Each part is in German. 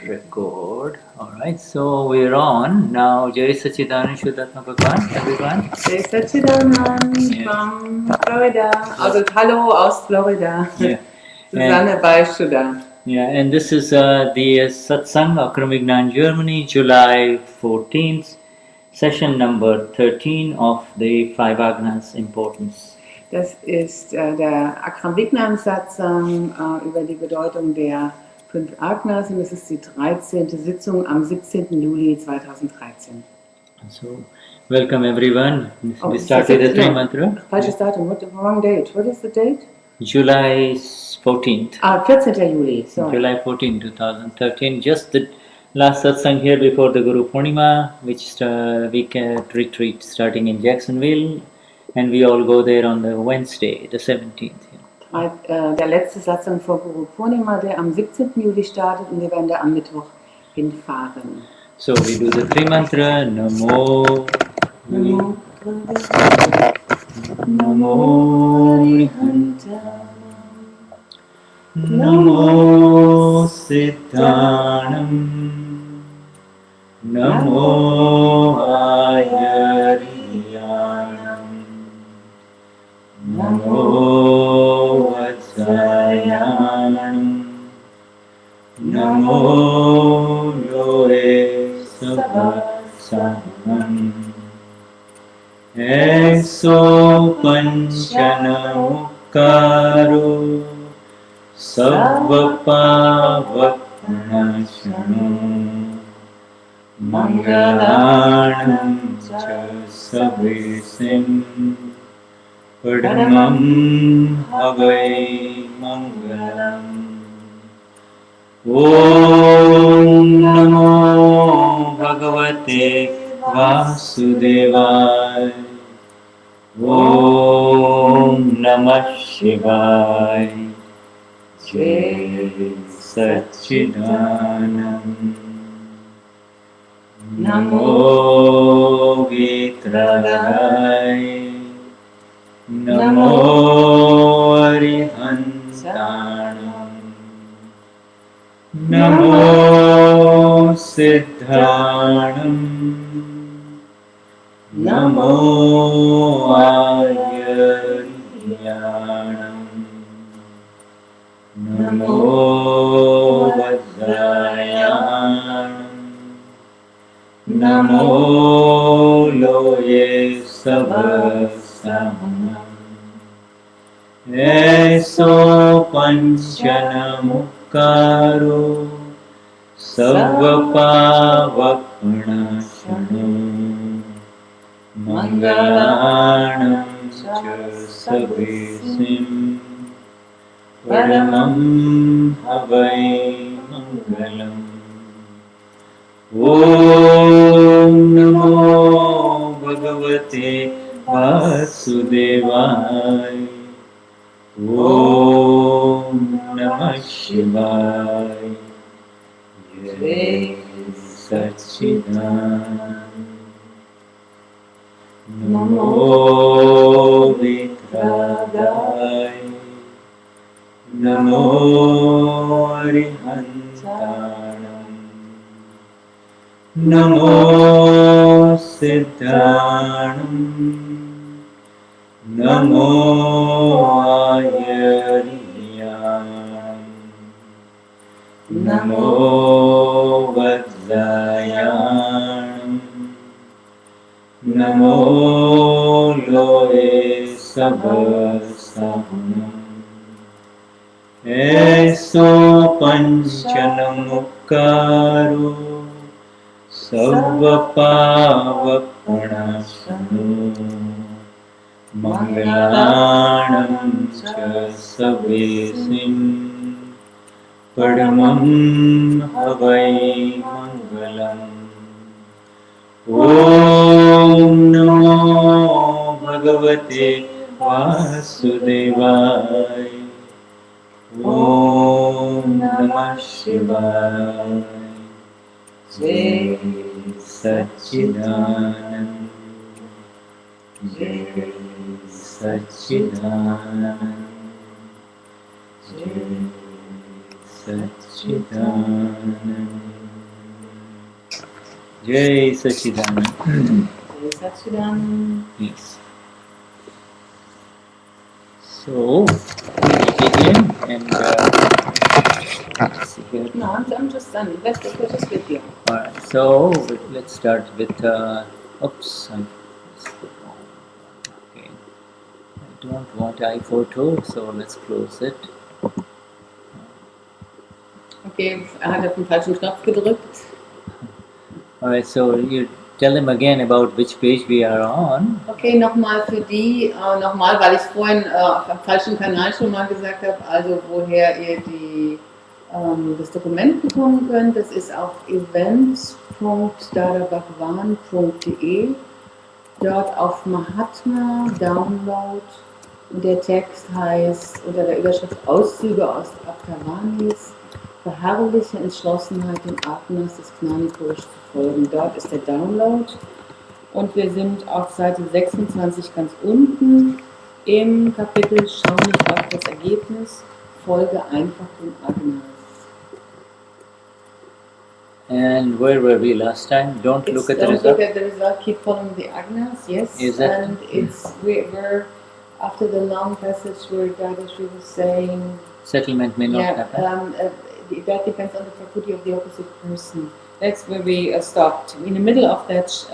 Record. Alright, so we're on. Now, Jai Sachidan and Shuddha Bhagwan, everyone. Jai Sachidanan from Florida. Also, hello aus Florida. Yeah. Susanne by Shuddha. Yeah, and this is the Satsang, Akram Vignan, Germany, July 14th, session number 13 of the Five Agnas Importance. Das ist der Akram Vignan Satsang über die Bedeutung der 5 Agnas und es ist die 13. Sitzung am 17. Juli 2013. So, welcome everyone. We start with the three mantra. Falsches Datum, what the wrong date? What is the date? July 14th. 14. Juli, sorry. July 14, 2013. Just the last satsang here before the Guru Purnima, which weekend retreat starting in Jacksonville, and we all go there on the Wednesday, the 17th. Der letzte Satsang vor Guru Purnima, der am 17. Juli startet und wir werden da am Mittwoch hinfahren. So we do the three mantra. Namo Namo Namo Arihanta Namo Siddhanam Namo Ayariyanam Namo Vatsayanam Namo Loe Sabhasanam Eso Panchanamukaro Savvapavapnashano Mangalanam cha Savisim Padmam Havai Mangalam Om Namo Bhagavate Vasudevaya Om Namah Shivaya Jai Sachidanand Namo Vitraya Namo Arihantanam Namo Siddhanam Namo Ayariyanam Namo Vajrayanam Namo Loye Sabhasanam Eso Panchanamukaro Savvapavapnashano Mangalanam cha Savisim Paramam Havai Mangalam Om Namo Bhagavate Vasudevaya Om Namah Shivaya Jai Sachidanand Namo Vitradaya Namo Arihantanam Namo Siddhanam Namo Ayariyanam Namo Vajrayanam Namo Loe Sabhasanam Eso Panchanamukaro Savvapavapnashano Mangalanam cha Savisim Padmam Havai Mangalam Om Namo Bhagavate Vasudevaya Om Namah Shivaya Jai Sachidanand Jai Sachidanand Jai Sachidanand Jai Sachidanand. Jai Sachidanand. Yes. So, we begin and let's see here. No, I'm just done. Let's just with you. Alright, so let's start with, oops, I pressed the wrong one. Okay. I don't want iPhoto, so let's close it. Okay, hat auf den falschen Knopf gedrückt. Alright, so you tell them again about which page we are on. Okay, nochmal für die, nochmal, weil ich vorhin auf dem falschen Kanal schon mal gesagt habe, also woher ihr das Dokument bekommen könnt. Das ist auf events.dadabhagwan.de, dort auf Mahatma Download, und der Text heißt unter der Überschrift Auszüge aus Aptavanis, beharrliche Entschlossenheit dem Agnas des Gnani Purush zu folgen. Dort ist der Download und wir sind auf Seite 26 ganz unten im Kapitel Schau nicht auf das Ergebnis, folge einfach dem Agnas. And where were we last time? Don't look at the result. Don't look at the result, keep following the Agnas, yes. Is that? And we're after the long passage where Dadashri was saying Settlement may not happen. That depends on the faculty of the opposite person. That's where we stopped. In the middle of that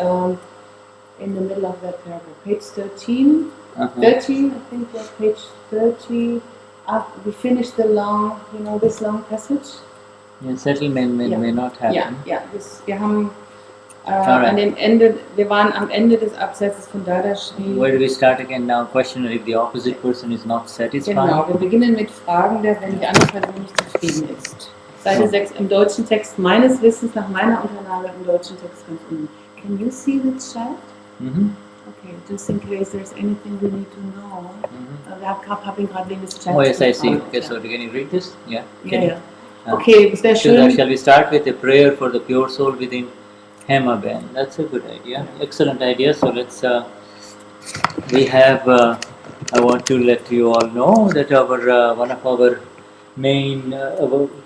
paragraph, page 13. 13, I think was page 30. We finished the long, this long passage. Yeah, settlement may not happen. Wir haben wir waren am Ende des Absatzes von Dadashri. Where do we start again now? Question: if the opposite person is not satisfied. Genau, wir beginnen mit Fragen, wenn die andere Person nicht zufrieden ist. Seite 6 im deutschen Text, meines Wissens nach meiner Unterlage im deutschen Text ganz unten. Can you see the chat? Okay, just in case there's anything we need to know. Wir haben gerade wegen des Chats. Oh yes, I see. Okay, so can you read this? Yeah. Yeah. Okay, sehr schön. Shall we start with a prayer for the pure soul within Hema Ben? That's a good idea. Excellent idea. So let's. We have. I want to let you all know that our one of our main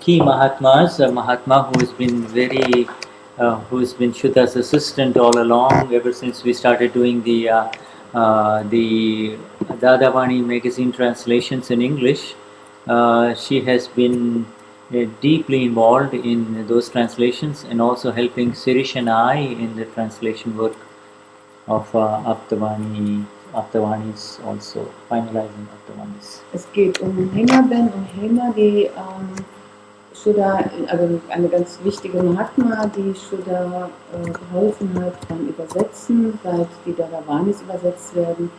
key Mahatmas, Mahatma who has been Shuddha's assistant all along ever since we started doing the Dadavani magazine translations in English. She has been deeply involved in those translations and also helping Sirish and I in the translation work of Aptavanis, also finalizing Aptavanis. Es geht Hema Ben, Hema, die Shuddha, also eine ganz wichtige Mahatma, die Shuddha geholfen hat beim Übersetzen, seit die Dadavanis übersetzt werden,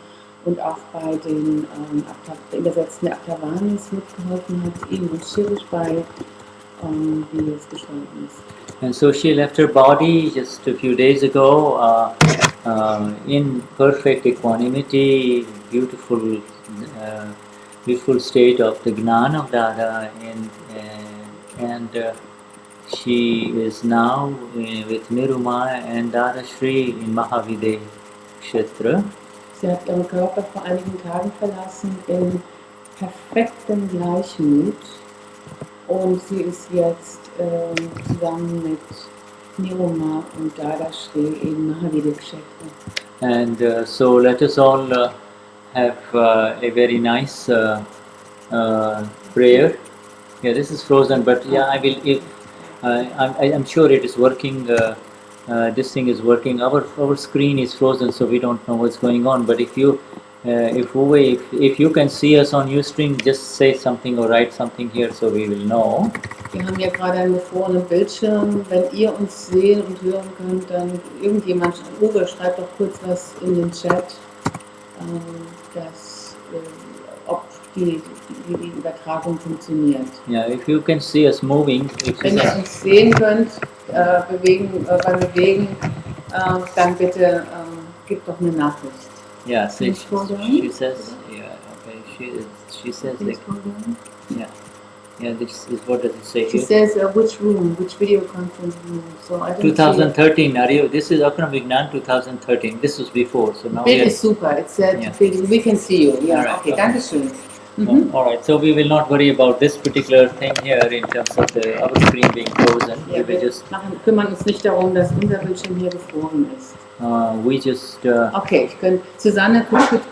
und auch bei den Übersetzen der Aptavanis mitgeholfen hat, ihm und Shirish bei, wie es gestorben ist. And so she left her body just a few days ago in perfect equanimity, beautiful state of the Gnana of Dada, and she is now with Niruma and Dadashri in Mahavide Kshetra. Sie hat ihren Körper vor einigen Tagen verlassen in perfektem Gleichmut, und sie ist jetzt zusammen mit Niruma und Dadashri in Mahavide Kshetra. And so let us all have a very nice prayer. Yeah, this is frozen, but yeah, I will. If I'm sure it is working. This thing is working. Our screen is frozen, so we don't know what's going on. But if you can see us on Ustream, just say something or write something here, so we will know. Wir haben ja gerade einen gefrorenen Bildschirm. Wenn ihr uns sehen und hören könnt, dann irgendjemand, Uwe, schreibt doch kurz was in den Chat, ob die Übertragung funktioniert. Yeah, if you can see us moving. Wenn ihr uns sehen könnt, beim Bewegen, dann bitte gebt doch eine Nachricht. Yeah, she says. Yeah, okay. She says like. Yeah. This is what does it say She here? says which video conference room. So I don't 2013. This is Akram Vignan 2013. This was before. So now. Bild ist super. It said we can see you. Yeah. Right, Okay. Dankeschön. All right, so we will not worry about this particular thing here in terms of our screen being frozen. Ja, We will wir just kümmern uns nicht darum, dass unser Bildschirm hier gefroren ist. Okay, ich kann. Susanne,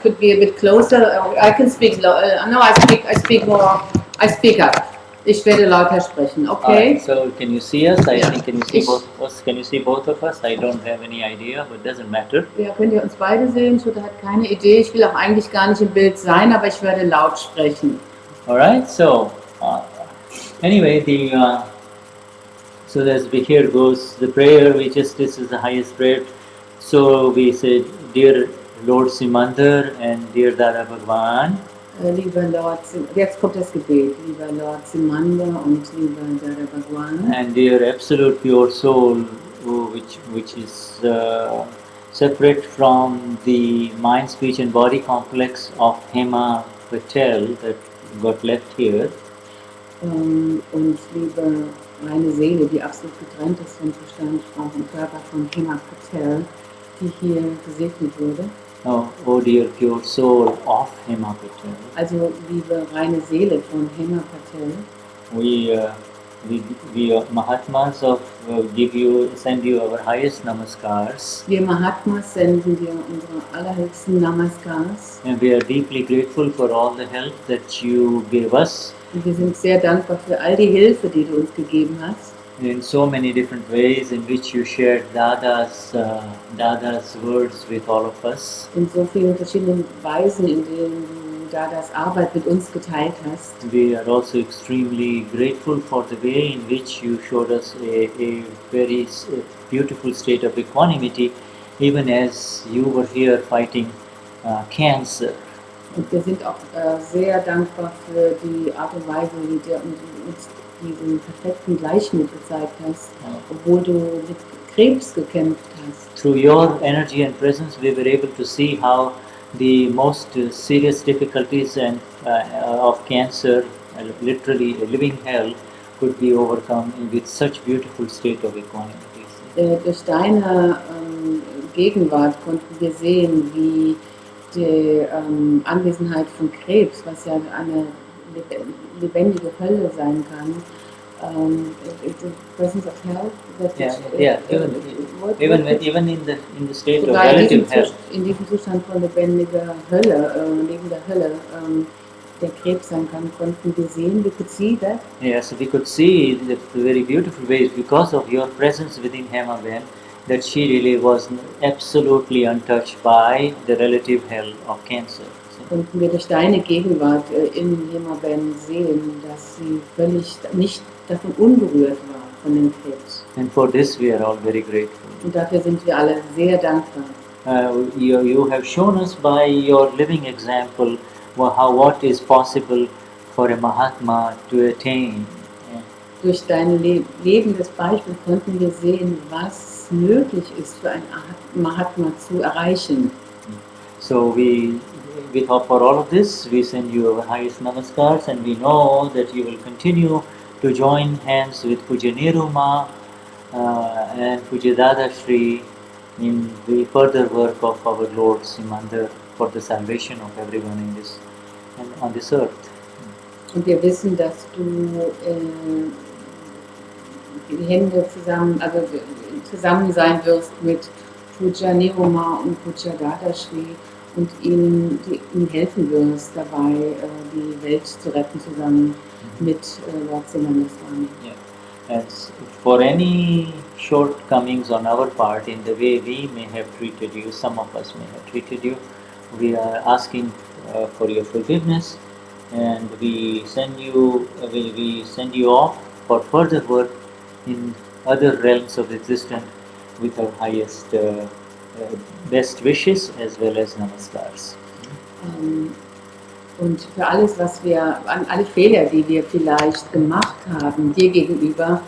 could be a bit closer. I can speak. No, I speak more. I speak up. Ich werde lauter sprechen. Okay. Right, so can you see us? I Ja. think can you see both of us? Can you see both of us? I don't have any idea, but doesn't matter. Ja, könnt ihr uns beide sehen? Shuddha hat keine Idee. Ich will auch eigentlich gar nicht im Bild sein, aber ich werde laut sprechen. All right, so anyway, so as we here goes the prayer. This is the highest prayer. So we say, dear Lord Simandar and dear Dada Bhagwan. Lieber Lord, jetzt kommt das Gebet. Lieber Lord Simanda und lieber Dada Bhagwan. And dear absolute pure soul, which is separate from the mind, speech, and body complex of Hema Patel that got left here. Und liebe reine Seele, die absolut getrennt ist von Verstand, Sprache und Körper von Hema Patel, die hier gesegnet wurde. Oh dear pure soul of Hema Patel. Also liebe reine Seele von Hema Patel. We Mahatmas send you our highest namaskars. Wir Mahatmas senden dir unsere allerhöchsten Namaskars. And we are deeply grateful for all the help that you gave us. Und wir sind sehr dankbar für all die Hilfe, die du uns gegeben hast. In so many different ways in which you shared Dada's words with all of us. In so vielen verschiedenen Weisen, in denen du Dadas Arbeit mit uns geteilt hast. We are also extremely grateful for the way in which you showed us a very beautiful state of equanimity, even as you were here fighting cancer. Und wir sind auch sehr dankbar für die Art und Weise, wie du uns diesen perfekten Gleichmut gezeigt hast, obwohl du mit Krebs gekämpft hast. Through your energy and presence, we were able to see how the most serious difficulties and of cancer, literally a living hell, could be overcome with such beautiful state of equanimity. Durch deine Gegenwart konnten wir sehen, wie die Anwesenheit von Krebs, was ja eine lebendige Hölle sein kann, the presence of hell. Even in the state of relative hell. In diesem Zustand von lebendiger Hölle, lebender Hölle, der Krebs sein kann, konnten wir sehen. We could see that. Yes, we could see the very beautiful ways because of your presence within Hema Ben, that she really was absolutely untouched by the relative hell of cancer. Konnten wir durch deine Gegenwart in Hema Ben sehen, dass sie völlig nicht davon unberührt war, von dem Krebs. And for this we are all very grateful. Und dafür sind wir alle sehr dankbar. You have shown us by your living example what is possible for a Mahatma to attain. Durch dein lebendes Beispiel konnten wir sehen, was möglich ist für ein Mahatma zu erreichen. So for all of this, we send you our highest namaskars, and we know that you will continue to join hands with Puja Niruma and Puja Dadashri in the further work of our Lord Simandar for the salvation of everyone in this and on this earth. Und wir wissen, dass du die Hände zusammen sein wirst mit Puja Niruma und Puja Dadashri und ihnen helfen wirst, dabei die Welt zu retten, zusammen mit Lord Simandar Swami. Yeah. As for any shortcomings on our part in the way we may have treated you, some of us may have treated you, we are asking for your forgiveness, and we send you off for further work in other realms of existence with our highest best wishes as well as namaskars. Und für alles, was wir, an alle Fehler, die wir vielleicht gemacht haben, dir gegenüber,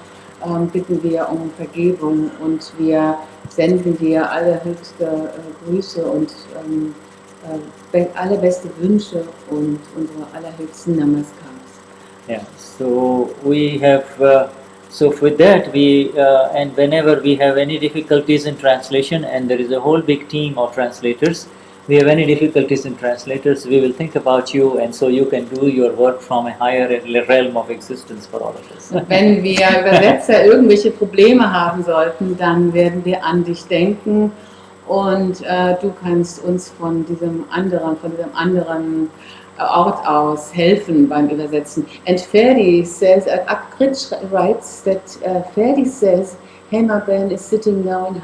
bitten wir um Vergebung und wir senden dir allerhöchste Grüße und allerbeste Wünsche und unsere allerhöchsten Namaskars. Yeah, so we have, so with that and whenever we have any difficulties in translation, and there is a whole big team of translators, we have any difficulties in translators, we will think about you, and so you can do your work from a higher realm of existence for all of us. Und wenn wir Übersetzer irgendwelche Probleme haben sollten, dann werden wir an dich denken und du kannst uns von diesem anderen Ort aus helfen beim Übersetzen. And Ferdi says, Akrit writes that Ferdi says, Hema Ben is sitting now in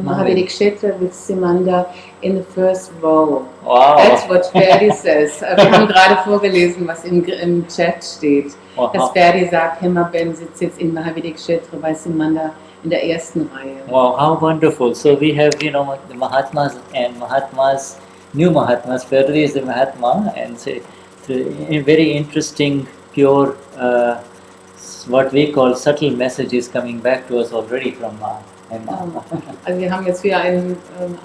Mahavedi Kshetra with Simanda in the first row. Wow. That's what Ferdi says. Wir haben gerade vorgelesen, was im Chat steht. Wow. Dass Ferdi sagt, Hema Ben sitzt jetzt in Mahavedi Kshetra bei Simanda in der ersten Reihe. Wow, how wonderful. So we have, the Mahatmas and Mahatmas, new Mahatmas. Ferdi is the Mahatma, and say, a very interesting, pure, what we call subtle messages coming back to us already from Emma. Also wir haben jetzt wieder einen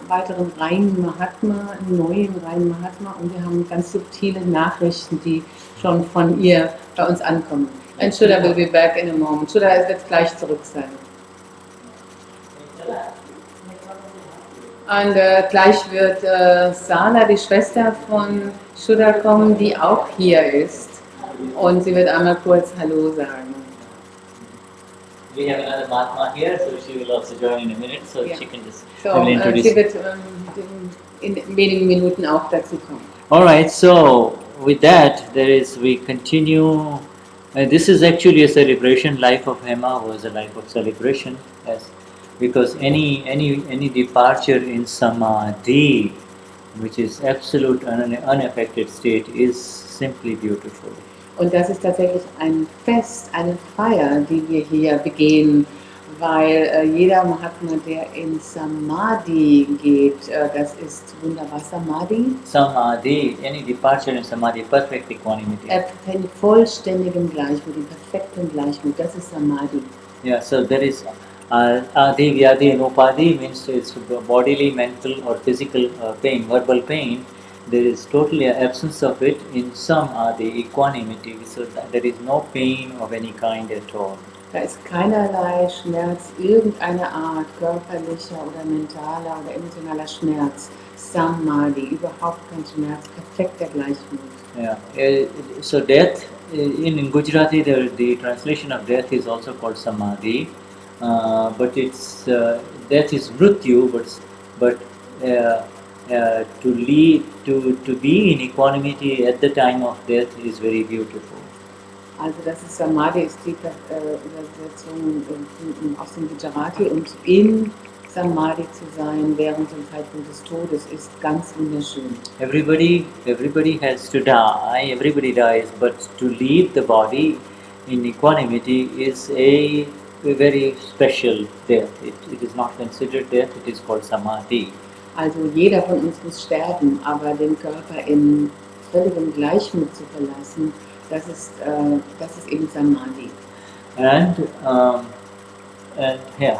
weiteren reinen Mahatma, einen neuen reinen Mahatma, und wir haben ganz subtile Nachrichten, die schon von ihr bei uns ankommen. And Shuddha will be back in a moment. Shuddha wird gleich zurück sein. Und gleich wird Sala, die Schwester von Shuddha, kommen, die auch hier ist. Und sie wird einmal kurz Hallo sagen. We have another Mahatma here, so she will also join in a minute, so she can just introduce. Sie wird in wenigen Minuten auch dazu kommen. Alright, so with that, we continue. This is actually a celebration. Life of Hema was a life of celebration, because any departure in Samadhi, which is absolute unaffected state, is simply beautiful. Und das ist tatsächlich ein Fest, eine Feier, die wir hier begehen, weil jeder Mahatma, der in Samadhi geht, das ist wunderbar. Samadhi, any departure in Samadhi, perfect equanimity. Den vollständigen Gleichmut, den perfekten Gleichmut, das ist Samadhi. Yeah, so there is Adi, Vyadi and Upadi, means it's bodily, mental or physical pain, verbal pain. There is totally an absence of it in Samadhi, equanimity, so there is no pain of any kind at all. Da ist keinerlei Schmerz, irgendeine Art, körperlicher oder mentaler oder emotionaler Schmerz. Samadhi, überhaupt kein Schmerz, perfekter Gleichmut. Yeah, so death, in Gujarati, the translation of death is also called Samadhi, but it's death is Mrityu, but to be in equanimity at the time of death is very beautiful. Also das ist Samadhi, ist die Übersetzung aus dem Gujarati, und in Samadhi zu sein während dem Zeitpunkt des Todes ist ganz wunderschön. Everybody has to die, everybody dies, but to leave the body in equanimity is a very special death. It is not considered death, it is called Samadhi. Also jeder von uns muss sterben, aber den Körper in völligem Gleichmut zu verlassen, das ist eben Samadhi. And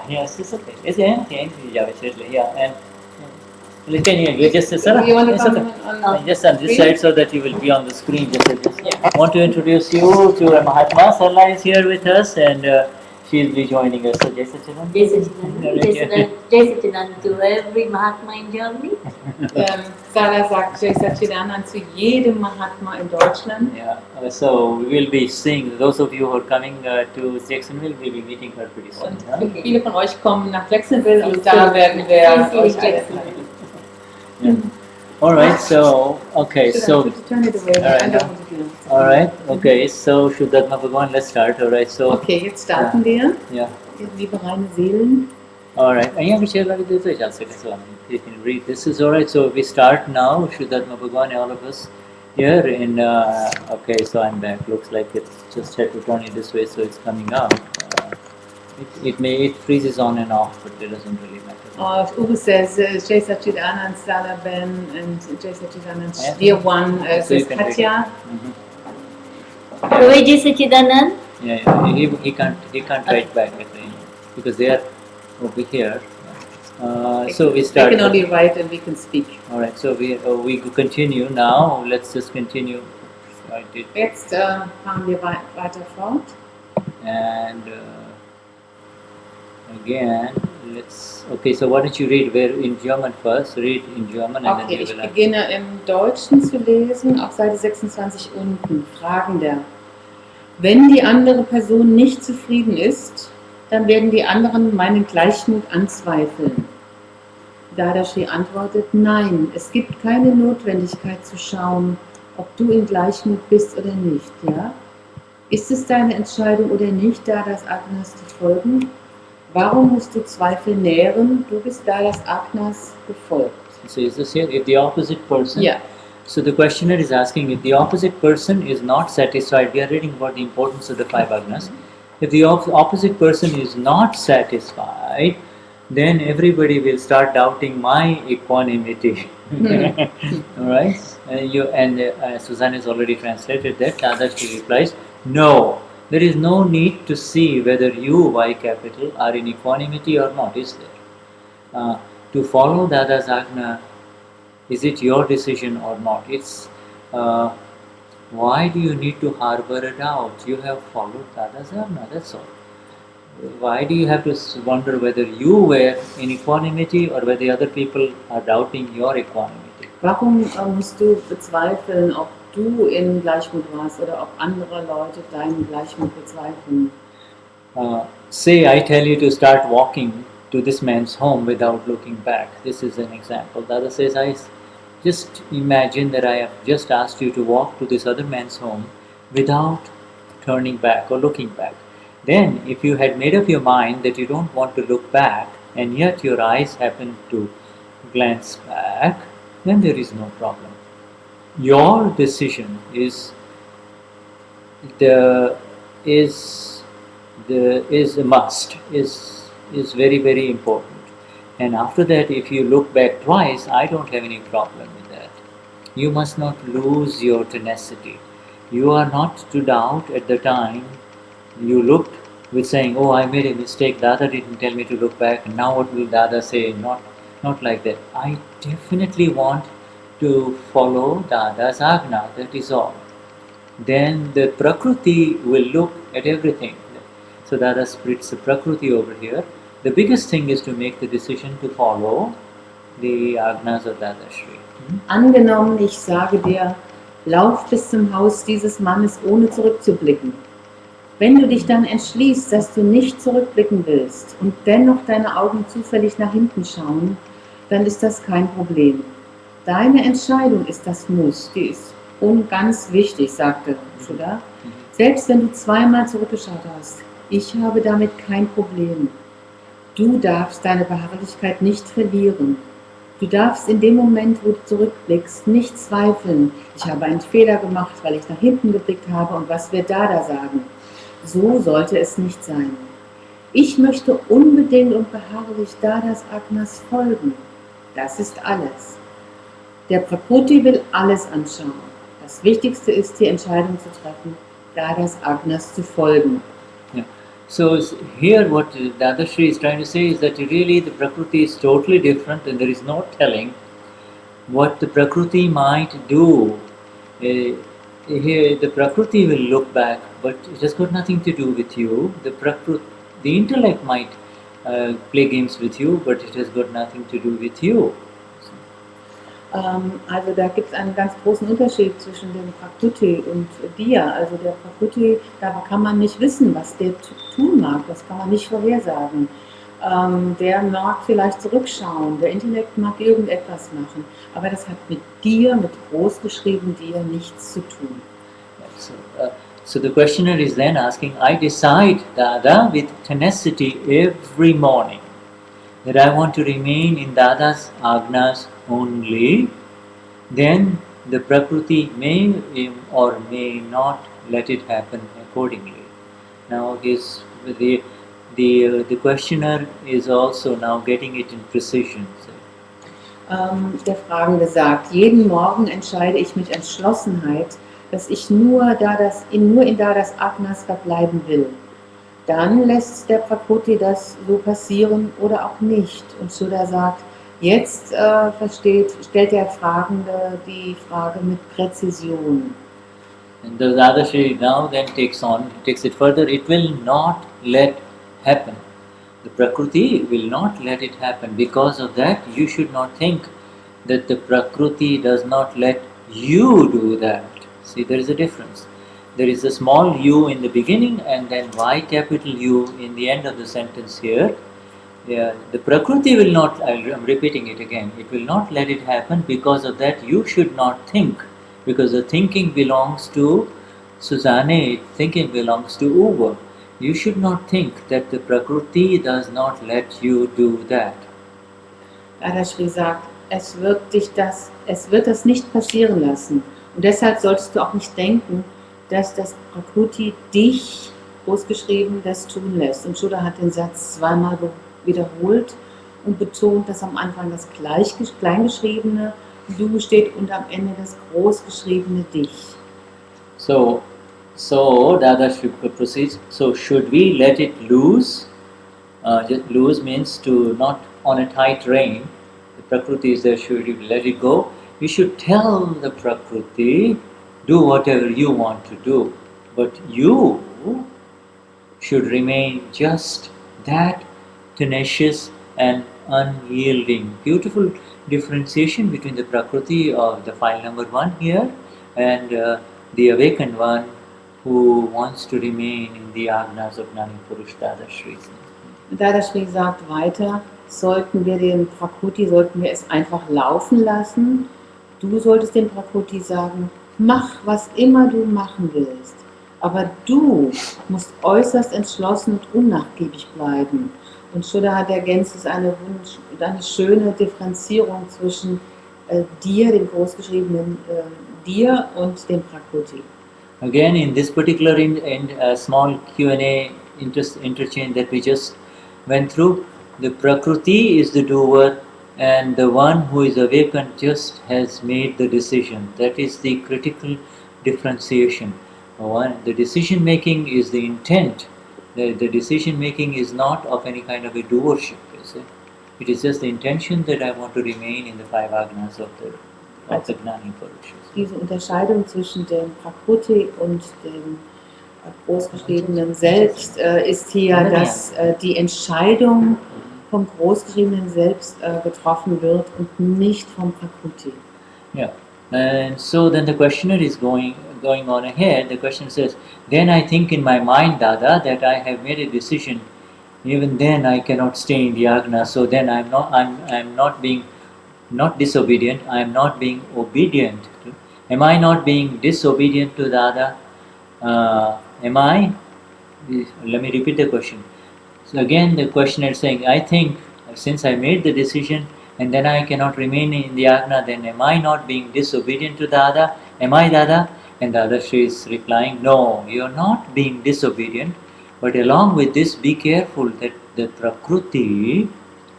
yes, it's okay. It's yeah, and you just You want to come on just on this side so that you will be on the screen. I want to introduce you to a Mahatma. Sarla is here with us, and she will be joining us. So, Jai Sachidanand. Jai Sachidanand to every Mahatma in Germany. Sala sagt Jai Sachidanand zu jedem Mahatma in Deutschland. Yeah, so we will be seeing, those of you who are coming to Jacksonville, we will be meeting her pretty soon. Und viele von euch kommen nach Jacksonville, und da werden wir euch alle treffen. Yeah. All right, so okay, so Turn it away. all right, okay, so Shuddha Bhagavan, let's start. All right, so okay, jetzt starten wir. Yeah. Liebe reine Seelen. All right, you can read. This is all right. So we start now. Shuddha Bhagavan, all of us here in. Okay, so I'm back. Looks like it just had to turn it this way, so it's coming out. It freezes on and off, but it doesn't really matter. Uwe says Jai Sachidanand, Sala Ben, and Jai Sachidanand, dear one, says Katya. Jai Sachidanand. Yeah, he can't write back, I think, because they are over here. So we start. They can only write and we can speak. All right, so we continue now. Let's just continue. Jetzt fahren wir weiter fort. And again. Okay, so why don't you read where in German first? Read in German and Okay, then we ich will. beginne im Deutschen zu lesen, auf Seite 26 unten. Fragender. Wenn die andere Person nicht zufrieden ist, dann werden die anderen meinen Gleichmut anzweifeln. Dadashri antwortet, nein, es gibt keine Notwendigkeit zu schauen, ob du in Gleichmut bist oder nicht, ja? Ist es deine Entscheidung oder nicht, Dadas Agnas zu folgen? Warum musst du Zweifel nähren? Du bist Dadas Agnas gefolgt. So is this here? If the opposite person. Ja. So the questioner is asking if the opposite person is not satisfied. We are reading about the importance of the five agnas. If the opposite person is not satisfied, then everybody will start doubting my equanimity. Alright? Susanne has already translated that. Dadashri replies, no, there is no need to see whether you, Y capital, are in equanimity or not, is there? To follow Dada's Agna, is it your decision or not? It's why do you need to harbor a doubt? You have followed Dada's Agna, that's all. Why do you have to wonder whether you were in equanimity or whether other people are doubting your equanimity? Warum musst du bezweifeln, ob du in Gleichmut warst oder ob andere Leute deinen Gleichmut bezweifeln? Say I tell you to start walking to this man's home without looking back. This is an example. Dada says, I just imagine that I have just asked you to walk to this other man's home without turning back or looking back. Then, if you had made up your mind that you don't want to look back and yet your eyes happen to glance back, then there is no problem. Your decision is a must, is very, very important. And after that, if you look back twice, I don't have any problem with that. You must not lose your tenacity. You are not to doubt at the time you looked with saying, oh, I made a mistake, Dada didn't tell me to look back, and now what will Dada say? Not like that. I definitely want to follow Dada's Agna, that is all. Then the Prakriti will look at everything. So Dada splits the Prakriti over here. The biggest thing is to make the decision to follow the Agnas of Dadashri. Angenommen, ich sage dir, lauf bis zum Haus dieses Mannes, ohne zurückzublicken. Wenn du dich dann entschließt, dass du nicht zurückblicken willst und dennoch deine Augen zufällig nach hinten schauen, dann ist das kein Problem. Deine Entscheidung ist das Muss, die ist ganz wichtig, sagte Shuddha. Selbst wenn du zweimal zurückgeschaut hast, ich habe damit kein Problem. Du darfst deine Beharrlichkeit nicht verlieren. Du darfst in dem Moment, wo du zurückblickst, nicht zweifeln. Ich habe einen Fehler gemacht, weil ich nach hinten geblickt habe und was wird Dada sagen? So sollte es nicht sein. Ich möchte unbedingt und beharrlich Dadas Agnas folgen. Das ist alles. Der Prakriti will alles anschauen. Das Wichtigste ist, die Entscheidung zu treffen, Dadas Agnas zu folgen. Yeah. So here what Dadashri is trying to say is that really the Prakriti is totally different and there is no telling what the Prakriti might do. Here the Prakriti will look back, but it has got nothing to do with you. The intellect might play games with you, but it has got nothing to do with you. Also da gibt es einen ganz großen Unterschied zwischen dem Prakriti und dir. Also der Prakriti, da kann man nicht wissen, was der tun mag, das kann man nicht vorhersagen. Der mag vielleicht zurückschauen, der Intellekt mag irgendetwas machen, aber das hat mit dir, mit großgeschrieben dir, nichts zu tun. So the questioner is then asking, I decide, Dada, with tenacity every morning that I want to remain in Dada's Agnas only, then the Prakriti may or may not let it happen accordingly. Now the questioner is also now getting it in precision. Der Fragende sagt, jeden Morgen entscheide ich mit Entschlossenheit, dass ich nur in Dadas Agnas verbleiben will. Dann lässt der Prakriti das so passieren oder auch nicht. Und Shuddha sagt, jetzt stellt der Fragende die Frage mit Präzision. And the Dadashri now then takes it further. It will not let happen. The Prakriti will not let it happen. Because of that, you should not think that the Prakriti does not let you do that. See, there is a difference. There is a small u in the beginning and then Y capital U in the end of the sentence here. Yeah, the Prakriti will not, I'm repeating it again, it will not let it happen. Because of that, you should not think. Because the thinking belongs to Susanne, thinking belongs to Uwe. You should not think that the Prakriti does not let you do that. Dadashri sagt, es wird das nicht passieren lassen. Und deshalb solltest du auch nicht denken, dass das Prakriti dich, großgeschrieben, das tun lässt. Und Shuddha hat den Satz zweimal wiederholt und betont, dass am Anfang das Kleingeschriebene Du steht und am Ende das großgeschriebene Dich. So Dadashri proceeds. So should we let it loose? Just loose means to not on a tight rein. The Prakriti is there. Should you let it go? You should tell the Prakriti, do whatever you want to do, but you should remain just that tenacious and unyielding. Beautiful differentiation between the Prakriti of the file number 1 here and the awakened one who wants to remain in the Agnas of Gnani Purush Dadashri. Dadashri sagt weiter, sollten wir es einfach laufen lassen. Du solltest dem Prakriti sagen, mach was immer du machen willst. Aber du musst äußerst entschlossen und unnachgiebig bleiben. Und Shuddha hat ergänzt, es ist eine schöne Differenzierung zwischen dir, dem großgeschriebenen dir und dem Prakriti. Again, in this particular small Q&A interchange that we just went through, the Prakriti is the doer and the one who is awakened just has made the decision. That is the critical differentiation. The decision making is the intent. The decision making is not of any kind of a doership. It is just the intention that I want to remain in the 5 Agnas of the Gnani Purush. Diese Unterscheidung zwischen dem Prakriti und dem großgeschriebenen Selbst ist hier, dass die Entscheidung vom großgeschriebenen Selbst getroffen wird und nicht vom Prakriti. Yeah, and so then the questioner is going on ahead. The questioner says, then I think in my mind, Dada, that I have made a decision. Even then I cannot stay in the Agna. So then I'm not being not disobedient. I'm not being obedient. Am I not being disobedient to Dada? Am I? Let me repeat the question. So again, the questioner is saying, I think since I made the decision and then I cannot remain in the Agna, then am I not being disobedient to Dada? Am I Dada? And Dadashri is replying, no, you are not being disobedient. But along with this, be careful that the Prakriti,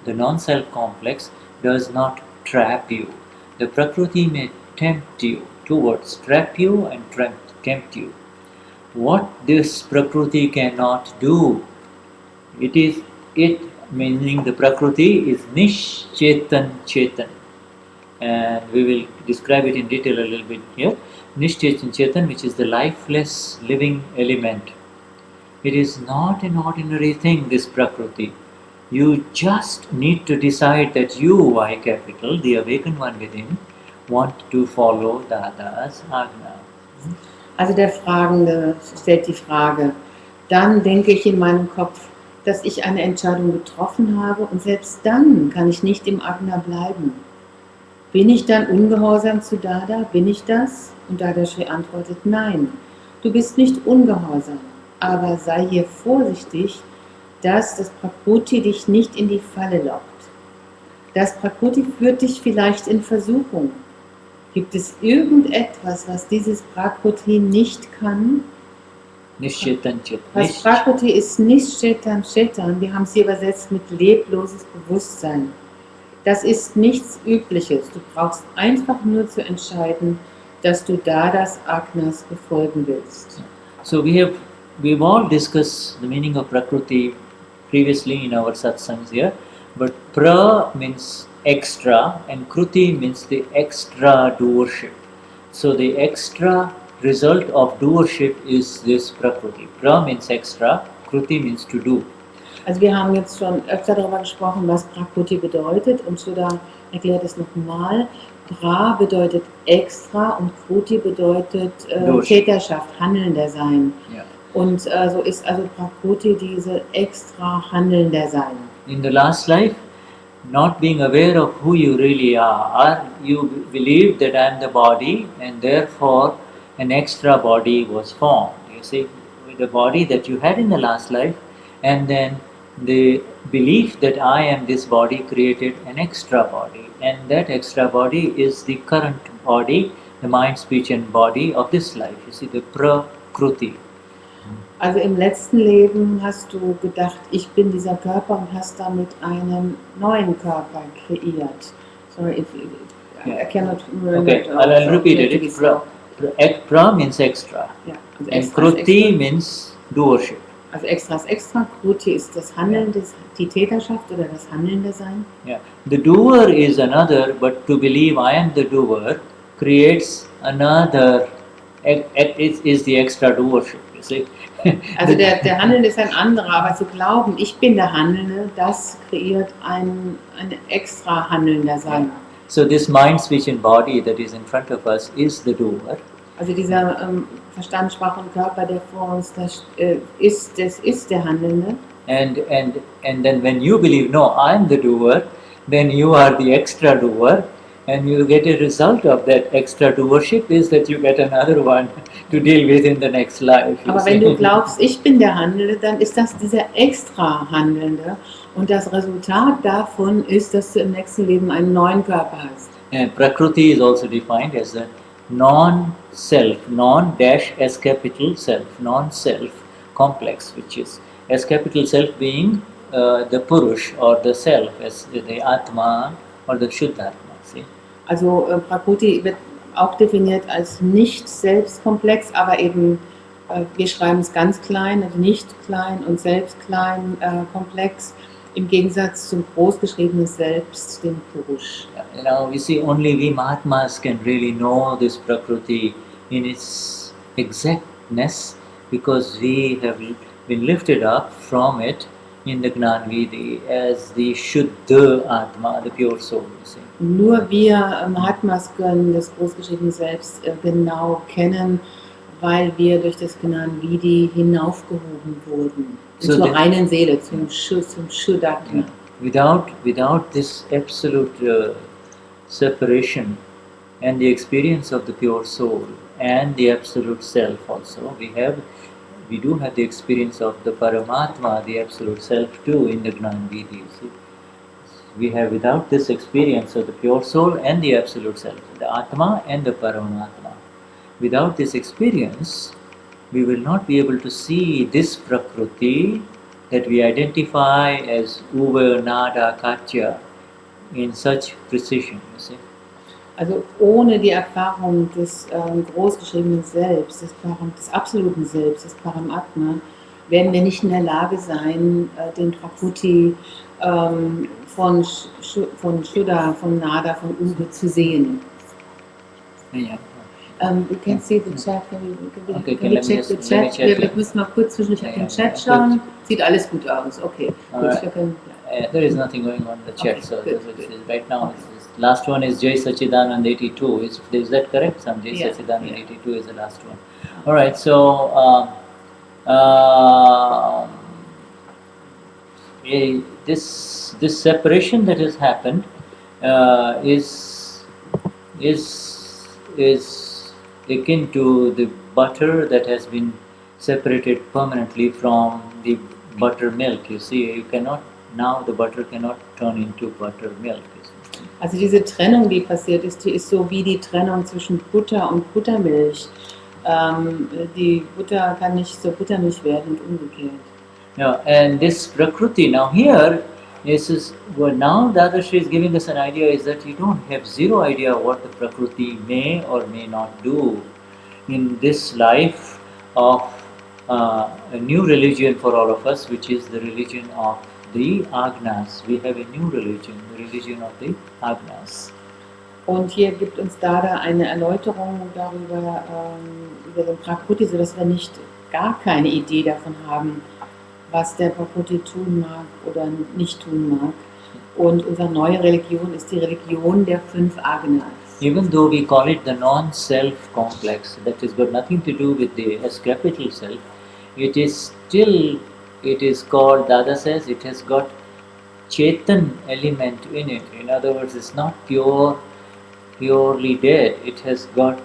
the non-self complex, does not trap you. The Prakriti may tempt you. 2 words, trap you and tempt you. What this Prakriti cannot do, it meaning the Prakriti is Nishchetan Chetan. And we will describe it in detail a little bit here. Nishchetan Chetan, which is the lifeless living element. It is not an ordinary thing, this Prakriti. You just need to decide that you, Y capital, the awakened one within, want to follow Dada's Agna. Also der Fragende stellt die Frage, dann denke ich in meinem Kopf, dass ich eine Entscheidung getroffen habe und selbst dann kann ich nicht im Agna bleiben. Bin ich dann ungehorsam zu Dada? Bin ich das? Und Dadashri antwortet, nein, du bist nicht ungehorsam, aber sei hier vorsichtig, dass das Prakriti dich nicht in die Falle lockt. Das Prakriti führt dich vielleicht in Versuchung. Gibt es irgendetwas, was dieses Prakriti nicht kann? Nishchetan Chetan. Das Prakriti ist Nishchetan Chetan, wir haben es hier übersetzt mit lebloses Bewusstsein. Das ist nichts Übliches. Du brauchst einfach nur zu entscheiden, dass du Dadas Agnas befolgen willst. So we've all discussed the meaning of Prakriti previously in our satsangs here, but pra means extra and kruti means the extra doership. So the extra result of doership is this Prakriti. Pra means extra, kruti means to do. Also wir haben jetzt schon öfter darüber gesprochen, was Prakriti bedeutet und Shuddha erklärt es nochmal. Pra bedeutet extra und Kruti bedeutet Täterschaft, handelnder sein. Yeah. Und so ist also Prakriti diese extra handelnder sein. In the last life, not being aware of who you really are, you believe that I am the body and therefore an extra body was formed. You see, the body that you had in the last life, and then the belief that I am this body created an extra body, and that extra body is the current body, the mind, speech and body of this life. You see, the Prakruti. Also im letzten Leben hast du gedacht, ich bin dieser Körper und hast damit einen neuen Körper kreiert. Sorry, I cannot remember. Okay, I'll repeat it. Pra means extra. Ja, also And extra ist Kruti extra. means doership. Also extra ist extra, Kruti ist das Handeln, die Täterschaft oder das handelnde Sein. Yeah. The doer is another, but to believe I am the doer creates another, is the extra doership, you see. Also der Handelnde ist ein anderer, aber zu glauben, ich bin der Handelnde, das kreiert ein extra handelnder Sein. So this mind, speech and body that is in front of us is the doer. Also dieser Verstand, Sprache und Körper, der vor uns das ist der Handelnde. And then when you believe, no, I am the doer, then you are the extra doer, and you get a result of that extra doership is that you get another one to deal with in the next life. Aber wenn du glaubst, ich bin der Handelnde, dann ist das dieser extra Handelnde. Und das Resultat davon ist, dass du im nächsten Leben einen neuen Körper hast. And Prakriti is also defined as the non-self, non-S capital self, non-self complex, which is S capital self being the Purush or the self, as the Atma or the Shuddha. See? Also Prakriti wird auch definiert als nicht selbstkomplex, aber eben, wir schreiben es ganz klein, also nicht klein und selbst klein komplex, im Gegensatz zum großgeschriebenen Selbst, dem Purush. You know, you see, only we Mahatmas can really know this Prakriti in its exactness because we have been lifted up from it in the Gnanvidi as the Shuddha Atma, the pure soul, you see. Nur wir Mahatmas können das großgeschriebene Selbst genau kennen, weil wir durch das Gnanvidi hinaufgehoben wurden. So zur the- reinen Seele, zum Shuddhatma. Without this absolute separation and the experience of the pure soul and the absolute self also, we do have the experience of the Paramatma, the absolute self too in the Gnanvidi. You see, we have without this experience of the pure soul and the absolute self, the Atma and the Paramatma. Without this experience, we will not be able to see this Prakriti that we identify as Uva, Nada, Katya in such precision, you see. Also ohne die Erfahrung des großgeschriebenen Selbst, des absoluten Selbst, des Paramatma, werden wir nicht in der Lage sein, den Prakriti von Shuddha, von Nada, von Uva zu sehen. Yeah. We can see the chat. Okay, Can we let me check the just- let me chat? check Wir it. müssen mal kurz zwischendurch auf Ja, den Chat ja, schauen. Sieht alles gut aus. Okay, gut. Alright. Wir können, There is nothing going on in the chat, Okay, so good, this good. is right now. Last one is Jai Sachidanand 82. Is that correct? Some Jai Yeah, Sachidanand yeah. 82 is the last one. All right. So this separation that has happened is akin to the butter that has been separated permanently from the buttermilk. You see, you cannot now the butter cannot turn into buttermilk. You see. also diese Trennung, die passiert ist, die ist so wie die Trennung zwischen Butter und Buttermilch. Die Butter kann nicht zur Buttermilch werden und umgekehrt. Yeah, and this Prakriti now here is well, now Dadashri is giving us an idea is that you don't have zero idea what the Prakriti may or may not do in this life of a new religion for all of us, which is the religion of the Agnas. We have a new religion, the religion of the Agnas. Und hier gibt uns Dada eine Erläuterung darüber, über den Prakriti, sodass wir nicht gar keine Idee davon haben, was der Prakriti tun mag oder nicht tun mag. Und unsere neue Religion ist die Religion der 5 Agnas. Even though we call it the non-self complex, that has got nothing to do with the S capital self, it is still, it is called, Dada says, it has got Chetan element in it. In other words, it's not purely dead. It has got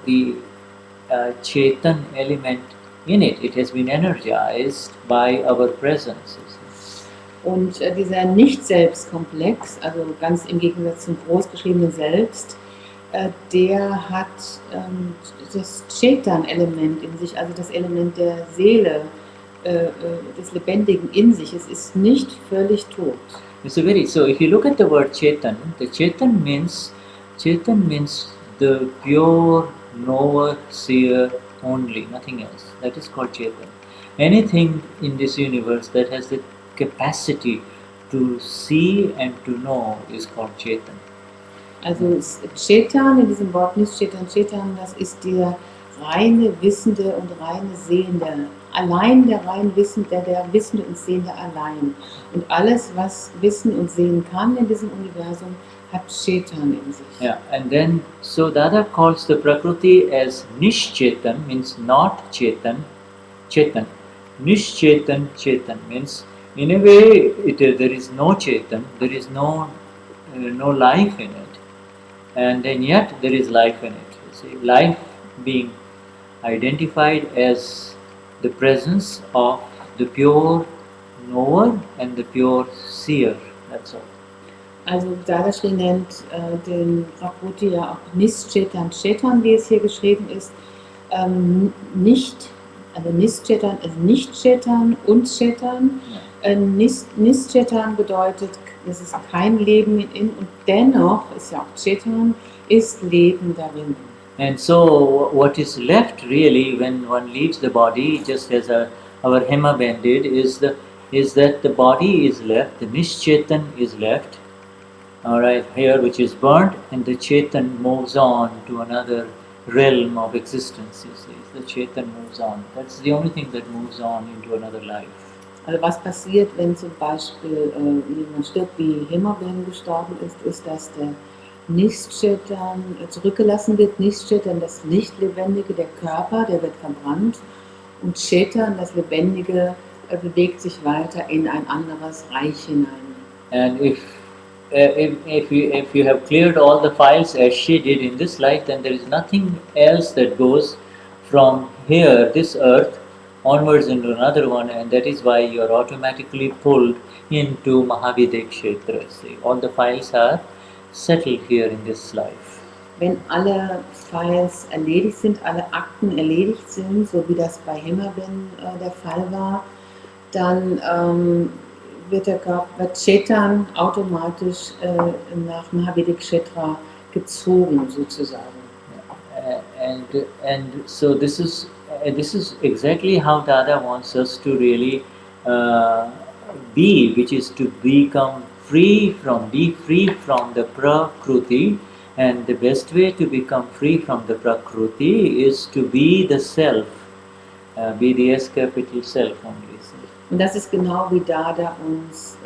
the Chetan element in it. It has been energized by our presence. Und dieser Nicht-Selbst-Komplex, also ganz im Gegensatz zum großgeschriebenen Selbst, der hat das Chetan-Element in sich, also das Element der Seele, des Lebendigen in sich. Es ist nicht völlig tot. So if you look at the word Chetan, the Chetan means the pure knower, seer only, nothing else. That is called Chetan. Anything in this universe that has the capacity to see and to know is called Chetan. Also Chetan, in diesem Wort nicht Chetan, Chetan, das ist der reine Wissende und reine Sehende. Allein der rein Wissende, der Wissende und Sehende allein. Und alles, was wissen und sehen kann in diesem Universum, hat Chetan in sich. Yeah, and then so Dada calls the Prakriti as Nishchetan, means not Chetan, Chetan. Nishchetan, Chetan means in a way there is no Chetan, there is no life in it, and then yet there is life in it. You see, life being identified as the presence of the pure knower and the pure seer. That's all. Also Dadashri nennt den Prakriti ja auch Nischetan Chetan, wie es hier geschrieben ist. Also Nischetan ist nicht Chetan und Chetan. Nischetan bedeutet, es ist kein Leben in und dennoch ist ja auch Chetan, ist Leben darin. And so what is left really when one leaves the body, just as our Hema Ben did, is that the body is left, the Nischetan is left, alright, here which is burnt, and the Chetan moves on to another realm of existence, you see. The Chetan moves on. That's the only thing that moves on into another life. Also was passiert, wenn zum Beispiel jemand stirbt, wie Himmerben gestorben ist, dass der Nischetan zurückgelassen wird. Nischetan, das Nicht-Lebendige, der Körper, der wird verbrannt. Und Chetan, das Lebendige, bewegt sich weiter in ein anderes Reich hinein. And if you have cleared all the files as she did in this life, then there is nothing else that goes from here, this earth, onwards into another one, and that is why you are automatically pulled into Mahavidya Kshetra. See, all the files are settled here in this life. Wenn alle Files erledigt sind, alle Akten erledigt sind, so wie das bei Himmerben der Fall war, dann wird Chetan automatisch nach Mahavidya Kshetra gezogen, sozusagen. And so this is exactly how Dada wants us to really be, which is to become be free from the Prakriti, and the best way to become free from the Prakriti is to be the self, be the S capital self only. Und das ist genau wie Dada uns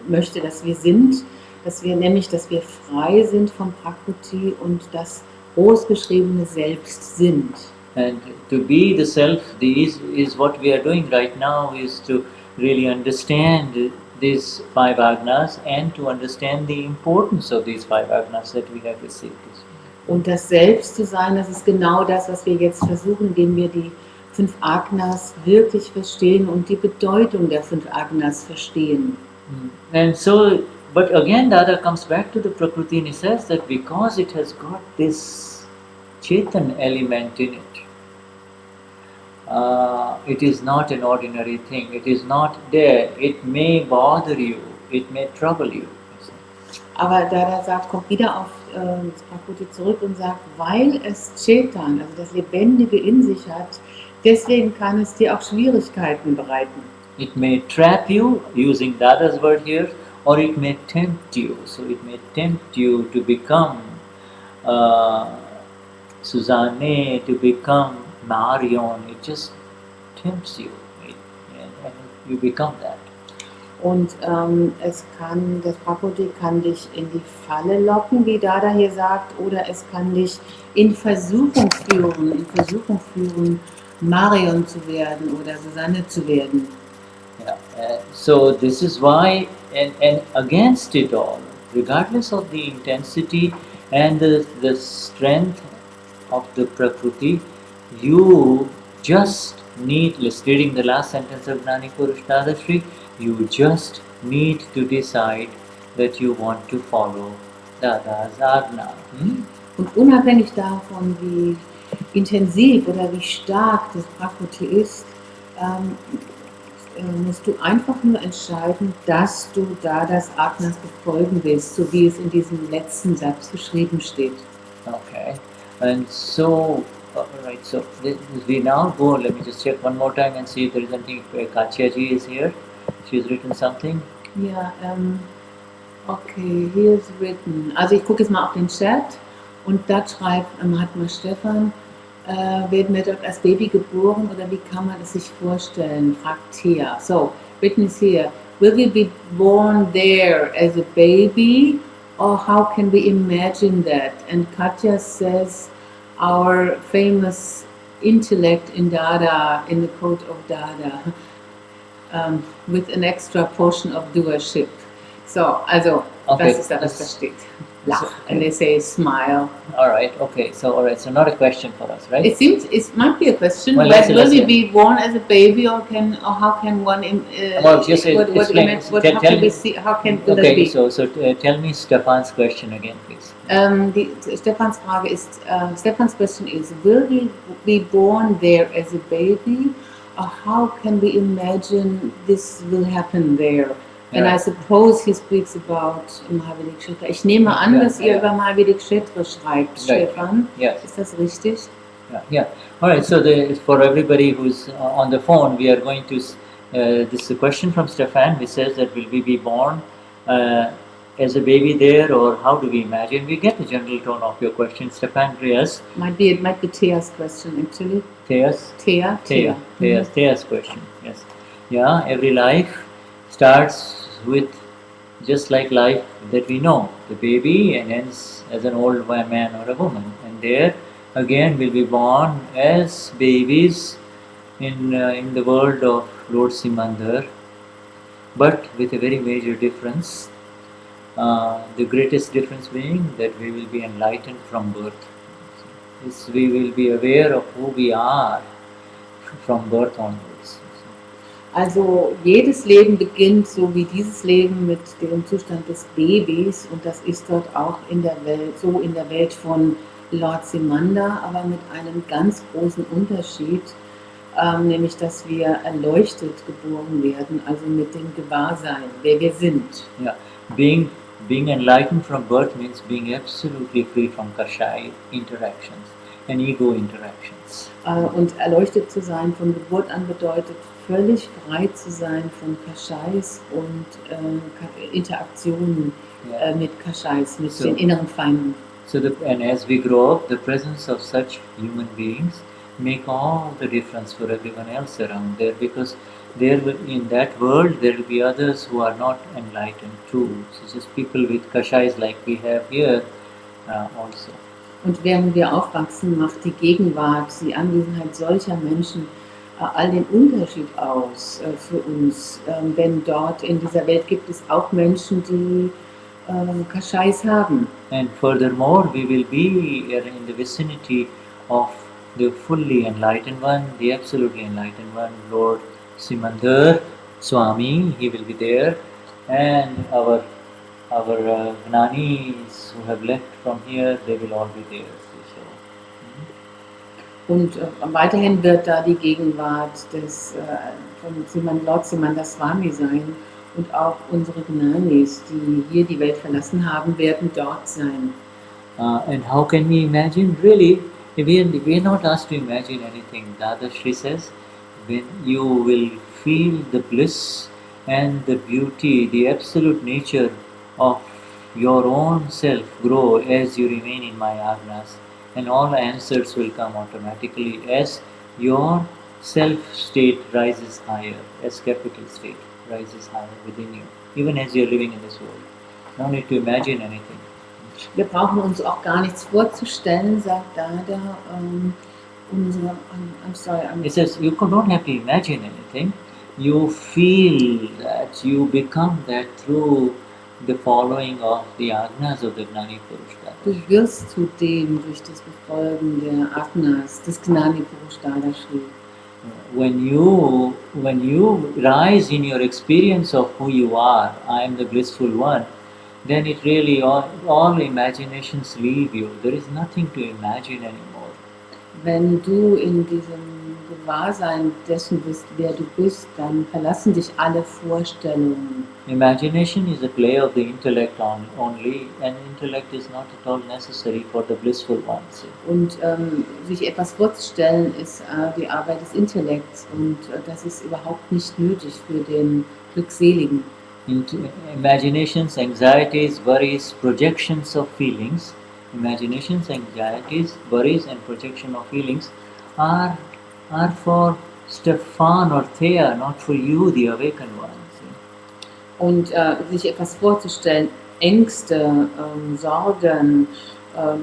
möchte, dass wir sind, dass wir frei sind vom Prakriti und das großgeschriebene Selbst sind. And to be the self is what we are doing right now, is to really understand these 5 Agnas and to understand the importance of these 5 Agnas that we have received. Und das Selbst zu sein, das ist genau das, was wir jetzt versuchen, indem wir die 5 Agnas wirklich verstehen und die Bedeutung der 5 Agnas verstehen. And so, but again Dada comes back to the Prakriti and he says that because it has got this Chetan element in it, it is not an ordinary thing, it is not there, it may bother you, it may trouble you. Aber Dada kommt wieder auf das Prakriti zurück und sagt, weil es Chetan, also das Lebendige in sich hat, deswegen kann es dir auch Schwierigkeiten bereiten. It may trap you, using Dada's word here, or it may tempt you. So it may tempt you to become Susanne, to become Marion. It just tempts you. you become that. Und das Prakriti kann dich in die Falle locken, wie Dada hier sagt, oder es kann dich in Versuchung führen, Marion zu werden oder Susanne zu werden. Yeah. So this is why, and against it all, regardless of the intensity and the strength of the Prakriti, you just need, let's reading the last sentence of Gnani Purush Dadashri, you just need to decide that you want to follow Dada's Agna. Und unabhängig davon, wie intensiv oder wie stark das Prakriti ist, musst du einfach nur entscheiden, dass du Dadas Agnas befolgen willst, so wie es in diesem letzten Satz geschrieben steht. Okay, and so, right, so we now go, let me just check one more time and see if there is anything. Katya ji is here, she's written something. Ja, okay, hier ist written. Also ich gucke jetzt mal auf den Chat und da schreibt Mahatma Stefan, werden wir dort als Baby geboren oder wie kann man es sich vorstellen, fragt Thea. So, written is here, will we be born there as a baby or how can we imagine that? And Katya says, our famous intellect in Dada, in the code of Dada, with an extra portion of doership. So, also, Okay. das ist das, was da steht. Lach, and they say smile. All right, okay, so all right, so not a question for us, right? It seems it might be a question. Well, Will we be born as a baby, or how can one? Well, just explain. How Tell can we me. see? How can will that Okay, be? so tell me Stefan's question again, please. Stefans Frage ist, Stefans question is, will we be born there as a baby, or how can we imagine this will happen there? And Yeah. I suppose he speaks about Mahavedi Kshetra. Ich nehme an, Yeah, dass ihr yeah. über Mahavedi Kshetra schreibt, Right. Stefan. Yes. Ist das richtig? Yeah. All right. So for everybody who's on the phone, we are going to. This is a question from Stefan, which says that will we be born as a baby there, or how do we imagine? We get the general tone of your question, Stefan. Yes. Might be Thea's question actually. Thea's. Thea. Thea's question. Yes. Yeah. Every life starts with just like life that we know, the baby, and ends as an old man or a woman, and there again will be born as babies in the world of Lord Simandar, but with a very major difference. The greatest difference being that we will be enlightened from birth. We will be aware of who we are from birth onwards. Also jedes Leben beginnt so wie dieses Leben mit dem Zustand des Babys und das ist dort auch in der Welt von Lord Simandar, aber mit einem ganz großen Unterschied, nämlich dass wir erleuchtet geboren werden, also mit dem Gewahrsein, wer wir sind. Yeah, being enlightened from birth means being absolutely free from Kashai interactions and ego interactions. Und erleuchtet zu sein von Geburt an bedeutet, völlig frei zu sein von Kashais und Interaktionen mit Kashais, mit den inneren Feinden. So and as we grow up, the presence of such human beings make all the difference for everyone else around there, because in that world there will be others who are not enlightened too. So just people with kashais like we have here also. Und während wir aufwachsen, macht die Gegenwart, die Anwesenheit solcher Menschen all den Unterschied aus für uns. Denn dort in dieser Welt gibt es auch Menschen, die Kashais haben. And furthermore, we will be in the vicinity of the fully enlightened one, the absolutely enlightened one, Lord Simandar Swami. He will be there, and our Gnanis who have left from here, they will all be there. Und weiterhin wird da die Gegenwart von Lord Simandar Swami sein und auch unsere Gnanis, die hier die Welt verlassen haben, werden dort sein. And how can we imagine? Really, we are not asked to imagine anything. Dadashri says, when you will feel the bliss and the beauty, the absolute nature of your own self grow as you remain in my Agnas, and all answers will come automatically as your self state rises higher, as capital state rises higher within you, even as you're living in this world. No need to imagine anything. Wir brauchen uns auch gar nichts vorzustellen, sagt Dada. I'm sorry. It says you don't have to imagine anything. You feel that, you become that through the following of the Agnas of the Gnani Purush Du Dadashri. wirst zu dem durch das Befolgen der Agnas, des Gnani Purush Dadashri. When you rise in your experience of who you are, I am the blissful one, then it really all imaginations leave you. There is nothing to imagine anymore. Wenn du in diesem Gewahrsein dessen bist, wer du bist, dann verlassen dich alle Vorstellungen. Imagination is a play of the intellect only, and intellect is not at all necessary for the blissful ones. Und sich etwas vorzustellen, ist die Arbeit des Intellekts und das ist überhaupt nicht nötig für den Glückseligen. Imaginations, anxieties, worries, projections of feelings, imaginations, anxieties, worries and projection of feelings are for Stefan or Thea, not for you, the awakened ones. Und sich etwas vorzustellen, Ängste, Sorgen,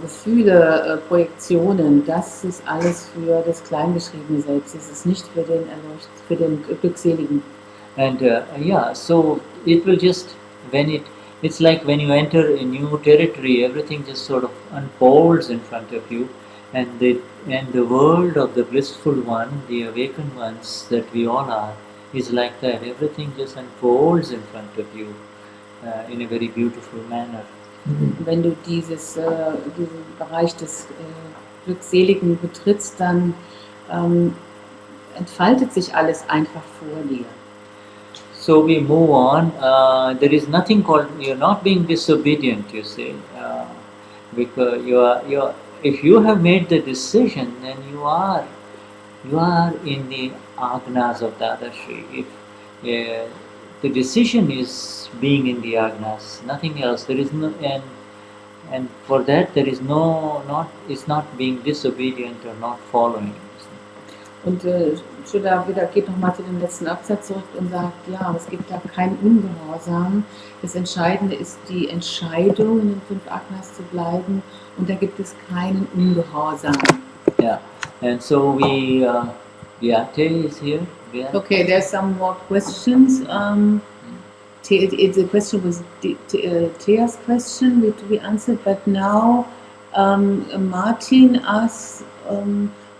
Gefühle, Projektionen, das ist alles für das kleingeschriebene Selbst. Das ist nicht für den Glückseligen. And so it will just, it's like when you enter a new territory, everything just sort of unfolds in front of you, and the world of the blissful one, the awakened ones that we all are, is like that. Everything just unfolds in front of you in a very beautiful manner. Wenn du diesen Bereich des Glückseligen betrittst, dann entfaltet sich alles einfach vor dir. So we move on. There is nothing called, you're not being disobedient, you say, because if you have made the decision, then you are in the Agnas of Dadashri. If the decision is being in the Agnas, nothing else. There is no, and for that there is it's not being disobedient or not following. Und Shuddha geht nochmal zu dem letzten Absatz zurück und sagt, ja, es gibt da kein Ungehorsam. Das Entscheidende ist die Entscheidung, in den 5 Agnas zu bleiben, und da gibt es keinen Ungehorsam. Yeah, and so Te is here. Okay, there's some more questions. The question was Thea's question, which we answered, but now Martin asks,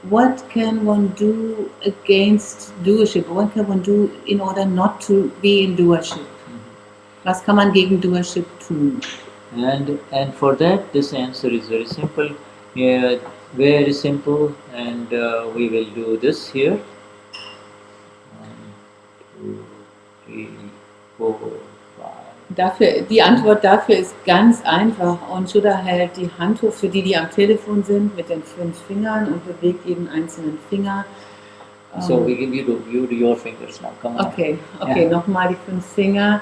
what can one do against doership? What can one do in order not to be in doership? Was kann man gegen doership tun? And for that, this answer is very simple. Yeah, very simple, and we will do this here. 1, 2, 3, 4, 5. Die Antwort dafür ist ganz einfach, und Shuddha hält die Hand hoch für die am Telefon sind, mit den 5 Fingern und bewegt jeden einzelnen Finger. So we give you do your fingers now. Come on. Okay, Yeah. Nochmal die 5 Finger.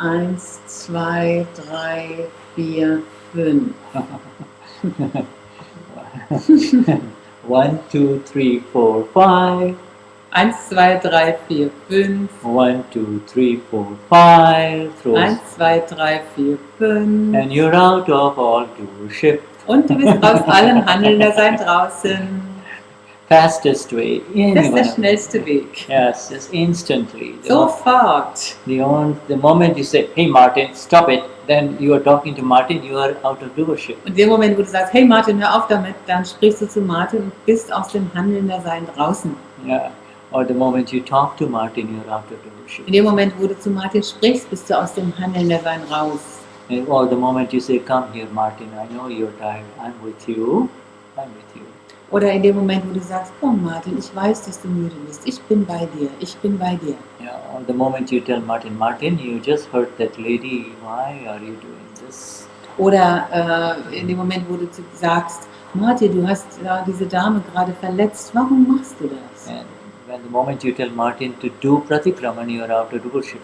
1, 2, 3, 4, 5. 1, 2, 3, 4, 5. 1, 2, 3, 4, 5. 1, 2, 3, 4, 5. 1, 2, 3, 4, 5. And you're out of all doership. Und du bist aus allem Handeln Dasein draußen. Fastest way. Das ist der schnellste Weg. Yes, just instantly. Sofort. The moment you say, hey Martin, stop it, then you are talking to Martin, you are out of doership. Und in dem Moment, wo du sagst, hey Martin, hör auf damit, dann sprichst du zu Martin und bist aus dem Handeln Dasein draußen. Yeah. Or the moment you talk to Martin, you're out of doership. In dem Moment, wo du zu Martin sprichst, bist du aus dem Handeln Dasein raus. Or the moment you say, come here Martin, I know you're tired, I'm with you. Oder in dem Moment, wo du sagst, komm Martin, ich weiß, dass du müde bist, ich bin bei dir, ich bin bei dir. Yeah, or the moment you tell Martin, you just hurt that lady, why are you doing this? Oder in dem Moment, wo du sagst, Martin, du hast diese Dame gerade verletzt, warum machst du das? And when the moment you tell Martin to do pratikraman, you are out of doership.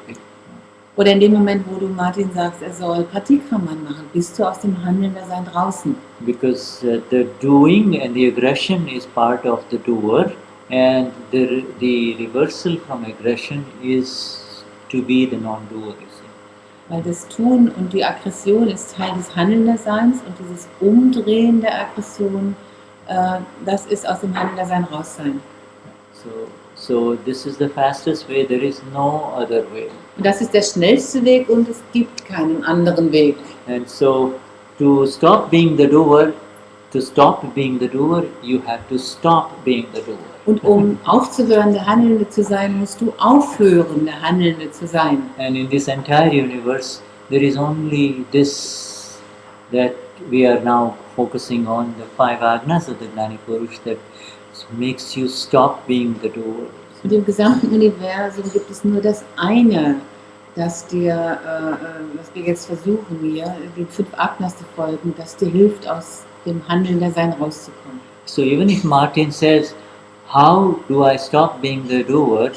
Oder in dem Moment, wo du Martin sagst, er soll Pratikraman machen, bist du aus dem Handeln Dasein draußen. Because the doing and the aggression is part of the doer, And the reversal from aggression is to be the non-doer, you see. Weil das Tun und die Aggression ist Teil des Handelnderseins und dieses Umdrehen der Aggression, das ist aus dem Handelndersein raus sein. So this is the fastest way, there is no other way. Und das ist der schnellste Weg und es gibt keinen anderen Weg. And so to stop being the doer, you have to stop being the doer. Und um aufzuhören, der Handelnde zu sein, musst du aufhören, der Handelnde zu sein. And in this entire universe, there is only this that we are now focusing on, the 5 Agnas of the Gnani Purush, that makes you stop being the doer. Und im gesamten Universum gibt es nur das eine, das dir, was wir jetzt versuchen hier, den 5 Agnas zu folgen, das dir hilft, aus dem Handelndersein rauszukommen. So even if Martin says, how do I stop being the doer?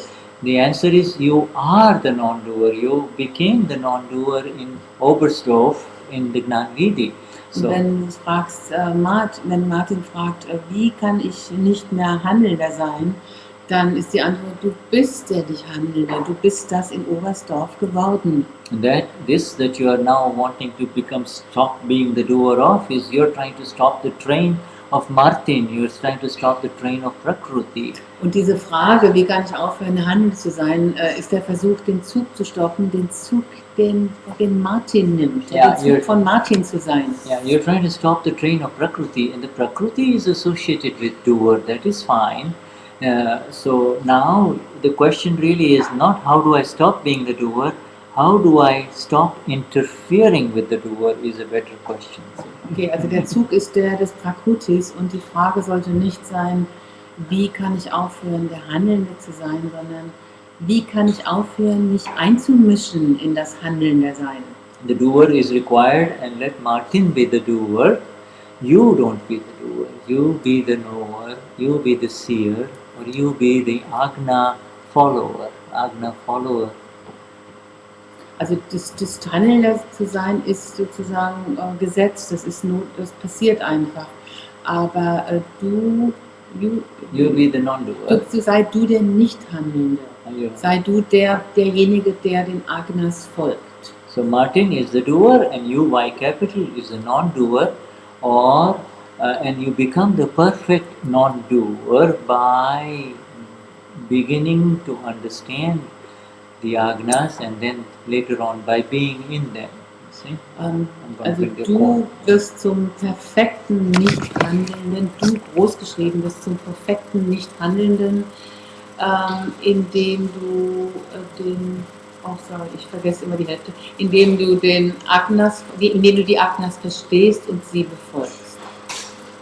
The answer is, you are the non-doer. You became the non-doer in Oberstdorf in the Gnanvidi. So, Wenn du fragst, wenn Martin fragt, wie kann ich nicht mehr Handelnder sein, dann ist die Antwort, du bist der nicht Handelnder, du bist das in Oberstdorf geworden. that you are now wanting to stop being the doer of, is you're trying to stop the train of Martin, you're trying to stop the train of Prakruti. Und diese Frage, wie kann ich aufhören, Handelnder zu sein, ist der Versuch, den Zug zu stoppen, den Zug, den Martin nimmt, Ja, den Zug von Martin zu sein. Yeah, you're trying to stop the train of Prakriti, and the Prakriti is associated with doer, that is fine. So now the question really is not how do I stop being the doer, how do I stop interfering with the doer is a better question. Okay, also der Zug ist der des Prakrutis und die Frage sollte nicht sein, wie kann ich aufhören, der Handelnde zu sein, sondern wie kann ich aufhören, mich einzumischen in das Handelndersein. The doer is required, and let Martin be the doer. You don't be the doer. You be the knower, you be the seer, or you be the Agna follower. Also das Handelnder zu sein ist sozusagen Gesetz, das passiert einfach. Aber You be the non-doer. sei du der Nicht-Handelnde. Sei du derjenige, der den Agnas folgt. So Martin is the doer, and you, Y capital, is the non-doer, and you become the perfect non-doer by beginning to understand the Agnas, and then later on by being in them. See? Also du wirst zum perfekten Nicht-Handelnden, du großgeschrieben wirst zum perfekten Nicht-Handelnden, indem du ich vergesse immer die Hälfte, indem du die Agnas verstehst und sie befolgst.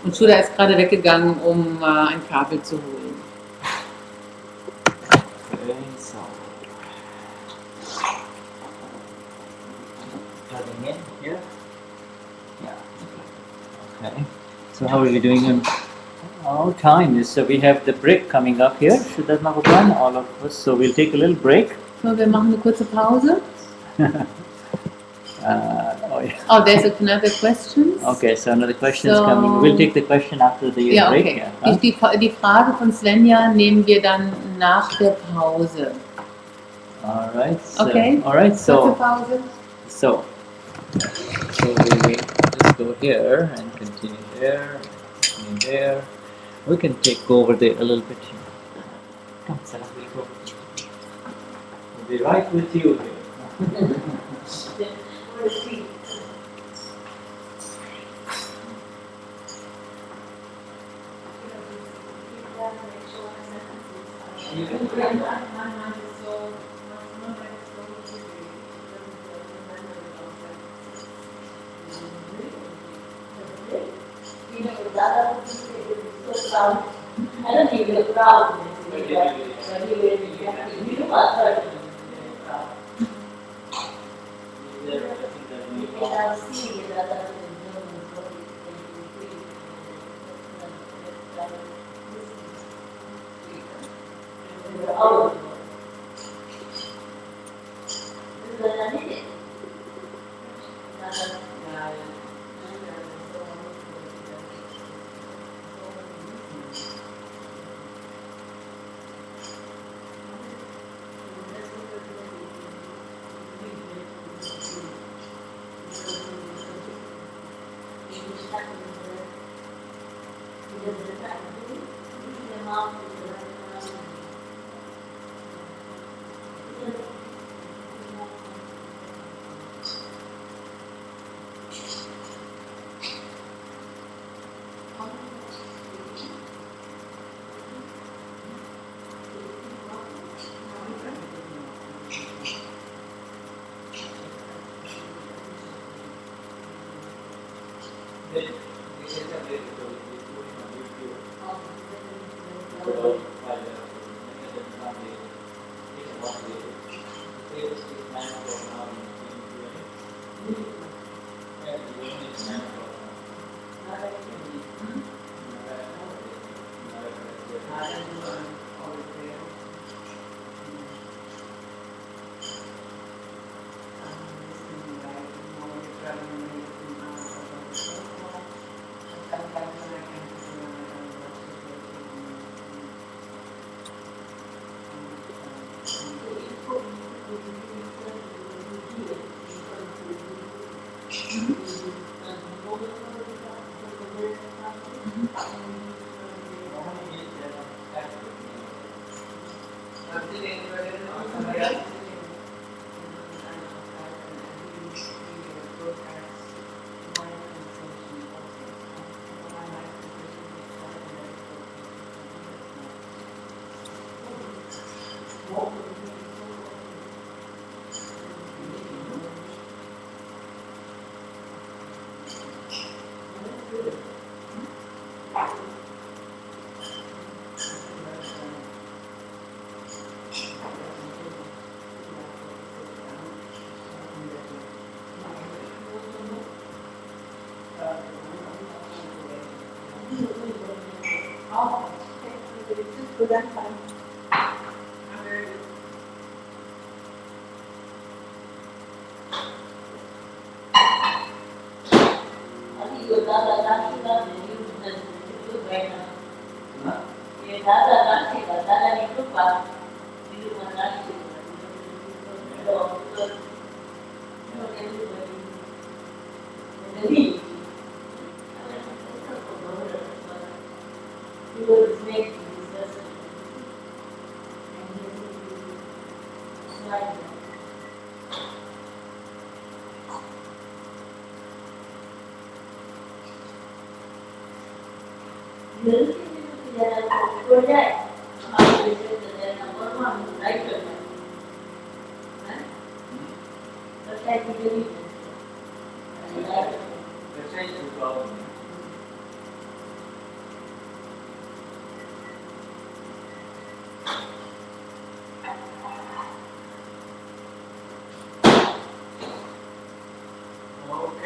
Und Shuddha ist gerade weggegangen, um ein Kabel zu holen. Okay, so. Starting in here? Yeah. Okay. So how are we doing on our time? So we have the break coming up here. Should that not run, all of us? So we'll take a little break. So, wir machen eine kurze Pause. Oh, there's another question. Okay, so another question is coming. We'll take the question after the break. Okay. Yeah, Die Frage von Swenja nehmen wir dann nach der Pause. Alright. So, Okay. Alright. Kurze So Pause. we just go here and continue there. Continue there. We can go over there a little bit. Come, Sarah, we'll go. We'll be right with you here. I don't think you're proud.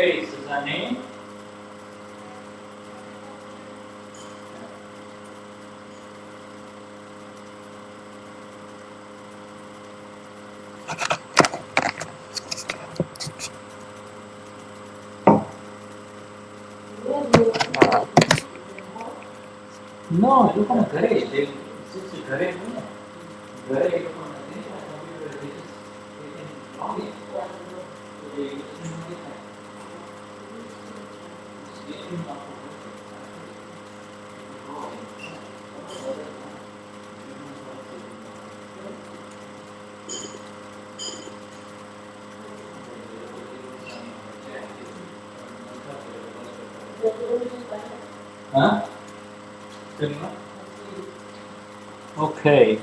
Okay, Susanne. No, look on a garage. It's just a garage. Garage, look on a computer. They can log in. So they can log in. Huh? Okay.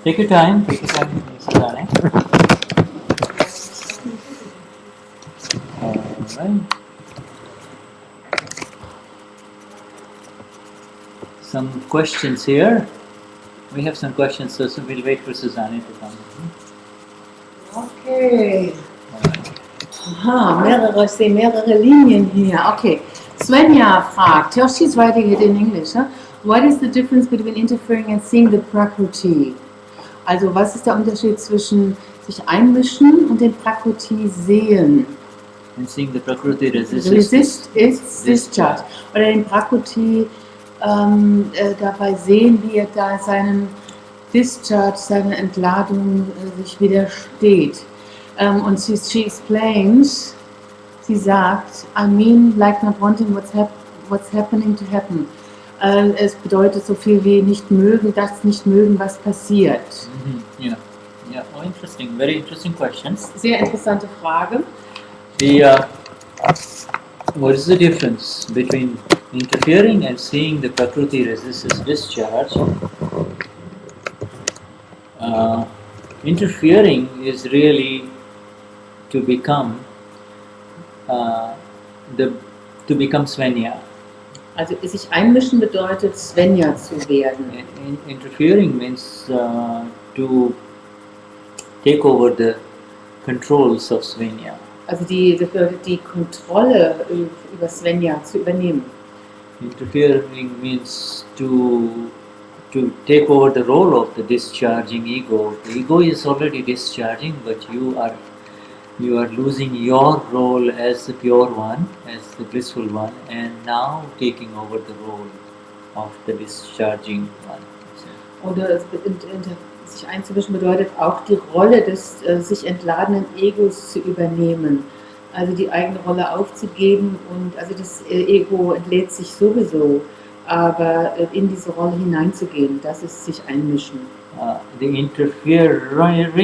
Take your time, Susanne. Alright. Some questions here. We have some questions, so we'll wait for Susanne to come. Okay. Aha, ich sehe mehrere Linien hier. Okay. Swenja fragt, here she's writing it in English. Huh? What is the difference between interfering and seeing the Prakriti? Also, was ist der Unterschied zwischen sich einmischen und den Prakriti sehen? And seeing the Prakriti Resist ist discharge. Oder den Prakriti dabei sehen, wie er da seinem Discharge, seiner Entladung sich widersteht. Und she explains, Sie sagt, I mean like not wanting what's happening to happen. Es bedeutet so viel wie nicht mögen, das nicht mögen, was passiert. Yeah. Yeah. Oh, interesting. Very interesting questions. Sehr interessante Frage. What is the difference between interfering and seeing the Prakriti resistance discharge? Interfering is really to become to become Swenja. Also sich einmischen bedeutet Swenja zu werden. Interfering means to take over the controls of Swenja. Also das bedeutet die Kontrolle über Swenja zu übernehmen. Interfering means to take over the role of the discharging ego. The ego is already discharging, but you are losing your role as the pure one, as the blissful one, and now taking over the role of the discharging one. Oder sich einzumischen bedeutet auch die Rolle des sich entladenen Egos zu übernehmen. Also die eigene Rolle aufzugeben und also das Ego entlädt sich sowieso, aber in diese Rolle hineinzugehen, das ist sich einmischen. The interfering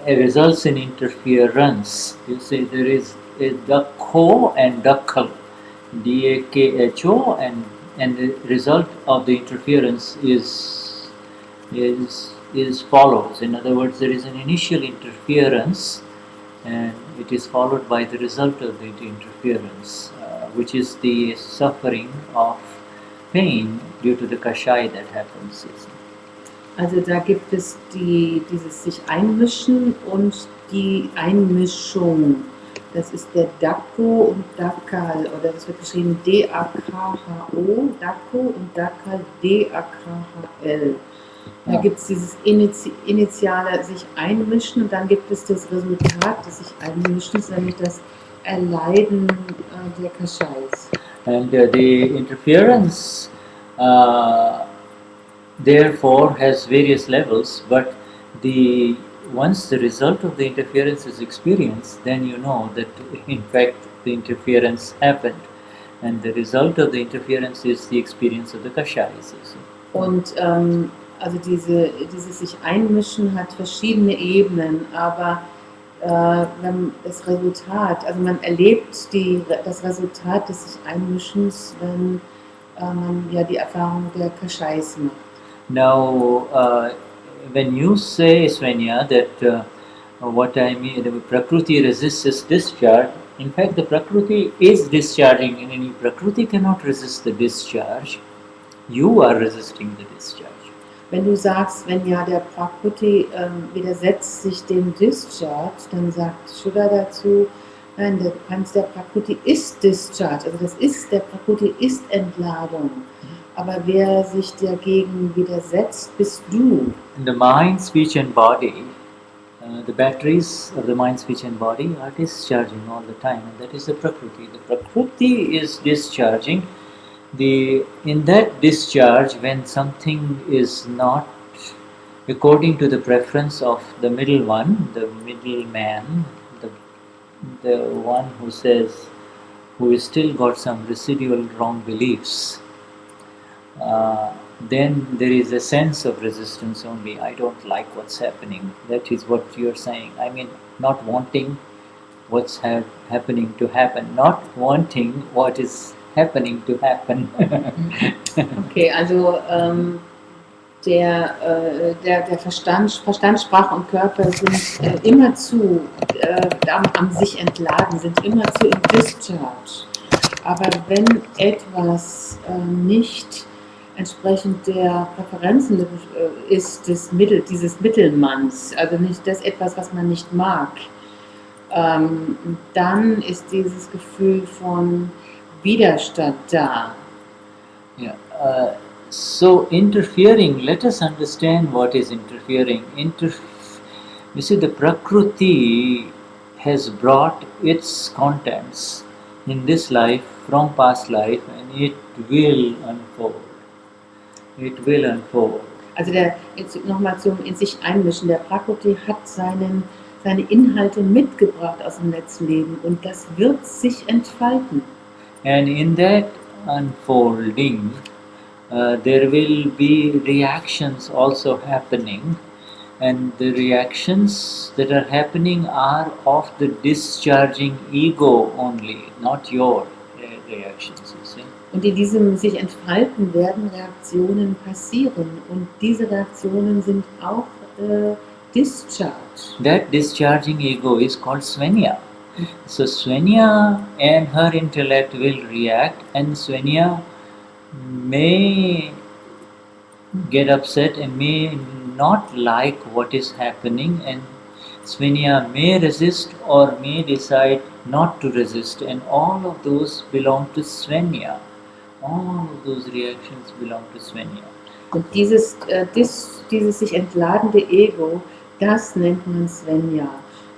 results in interference. You see, there is a dakho and dakhal, D-A-K-H-O, and the result of the interference is follows. In other words, there is an initial interference, and it is followed by the result of the interference, which is the suffering of pain due to the kashaya that happens. Also da gibt es dieses sich einmischen und die Einmischung. Das ist der Dakko und Dakkal, oder das wird geschrieben D-A-K-H-O, Dakko und Dakkal D-A-K-H-L. Da gibt es dieses initiale sich einmischen und dann gibt es das Resultat des sich Einmischens, nämlich das Erleiden der Kashais. And the interference therefore has various levels, but once the result of the interference is experienced, then you know that in fact the interference happened, and the result of the interference is the experience of the kashayas. Und also dieses sich einmischen hat verschiedene Ebenen, aber wenn das Resultat, also man erlebt das Resultat des sich Einmischens, wenn man ja die Erfahrung der Kashais macht. Now, when you say, Swenja, that what I mean, the Prakriti resists discharge, in fact the Prakriti is discharging, and Prakriti cannot resist the discharge. You are resisting the discharge. Wenn du sagst, wenn ja der Prakriti widersetzt sich dem Discharge, dann sagt Shuddha dazu, nein, der Prakriti ist Discharge, also der Prakriti ist Entladung. Aber wer sich dagegen widersetzt, bist du. In the mind, speech and body, the batteries of the mind, speech and body are discharging all the time, and that is the Prakriti. The Prakriti is discharging. In that discharge, when something is not according to the preference of the middle one, the middleman, the one who is still got some residual wrong beliefs, then there is a sense of resistance only. I don't like what's happening. That is what you're saying. I mean, not wanting what's happening to happen, not wanting what is happening to happen. Okay, also der Verstand, Sprache und Körper sind immerzu am sich entladen, sind immerzu im Discharge. Aber wenn etwas nicht entsprechend der Präferenzen ist dieses Mittelmanns, also nicht das etwas, was man nicht mag, dann ist dieses Gefühl von Widerstand da. Yeah. So interfering, let us understand what is interfering. You see, the Prakriti has brought its contents in this life from past life, and it will unfold. It will unfold. Also jetzt nochmal zum in sich einmischen. Der Prakriti hat seinen seine Inhalte mitgebracht aus dem letzten Leben und das wird sich entfalten. And in that unfolding, there will be reactions also happening, and the reactions that are happening are of the discharging ego only, not your reactions, you see. Und in diesem sich entfalten werden Reaktionen passieren und diese Reaktionen sind auch Discharge. That discharging ego is called Swenja. So Swenja and her intellect will react, and Swenja may get upset and may not like what is happening, and Swenja may resist or may decide not to resist, and all of those belong to Swenja. All of those reactions belong to Swenja. Und dieses sich entladende Ego, das nennt man Swenja.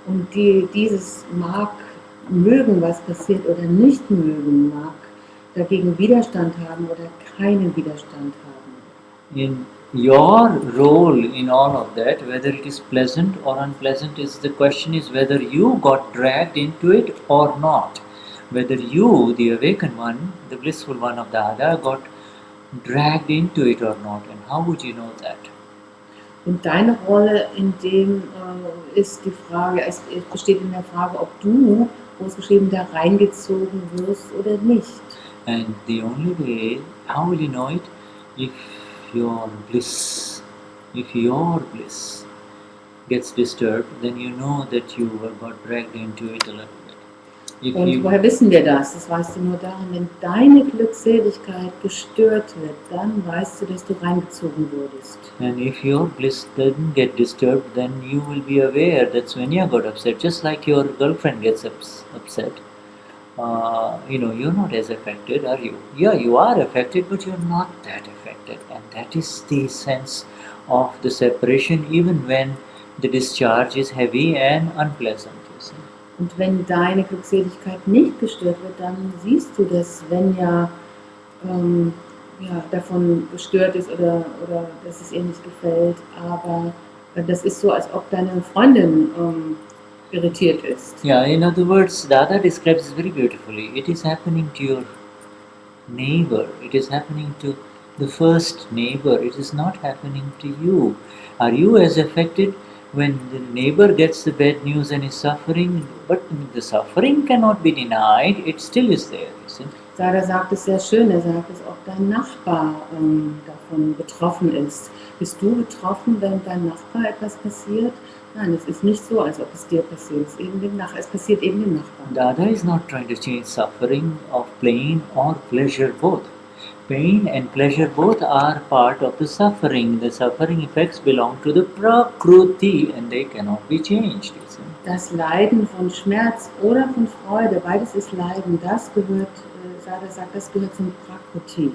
Und dieses mögen, was passiert oder nicht mögen, mag dagegen Widerstand haben oder keinen Widerstand haben. In your role in all of that, whether it is pleasant or unpleasant, the question is whether you got dragged into it or not. Whether you, the awakened one, the blissful one of the Ada, got dragged into it or not, and how would you know that? Und deine Rolle in dem ist die Frage, es besteht in der Frage, ob du, großgeschrieben, da reingezogen wirst oder nicht. And the only way, how will you know it? If your bliss gets disturbed, then you know that you got dragged into it a little bit. Und woher wissen wir das? Das weißt du nur daran, wenn deine Glückseligkeit gestört wird, dann weißt du, dass du reingezogen wurdest. And if your bliss doesn't get disturbed, then you will be aware that Swenja got upset, just like your girlfriend gets upset. You're not as affected, are you? Yeah, you are affected, but you're not that affected. And that is the sense of the separation, even when the discharge is heavy and unpleasant. Und wenn deine Glückseligkeit nicht gestört wird, dann siehst du, dass Swenja davon gestört ist oder dass es ihr nicht gefällt. Aber das ist so, als ob deine Freundin irritiert ist. Yeah, in other words, Dada describes it very beautifully. It is happening to your neighbor. It is happening to the first neighbor. It is not happening to you. Are you as affected when the neighbor gets the bad news and is suffering? But the suffering cannot be denied. It still is there, you see. Sada sagt es sehr schön. Er sagt es, ob dein Nachbar davon betroffen ist. Bist du betroffen, wenn deinem Nachbar etwas passiert? Nein, es ist nicht so, als ob es dir passiert. Es passiert eben dem Nachbarn. Dada is not trying to change suffering of pain or pleasure both. Pain and pleasure both are part of the suffering. The suffering effects belong to the Prakruti and they cannot be changed. You see? Das Leiden von Schmerz oder von Freude, beides ist Leiden, das gehört, Sada sagt, das gehört zum Prakruti.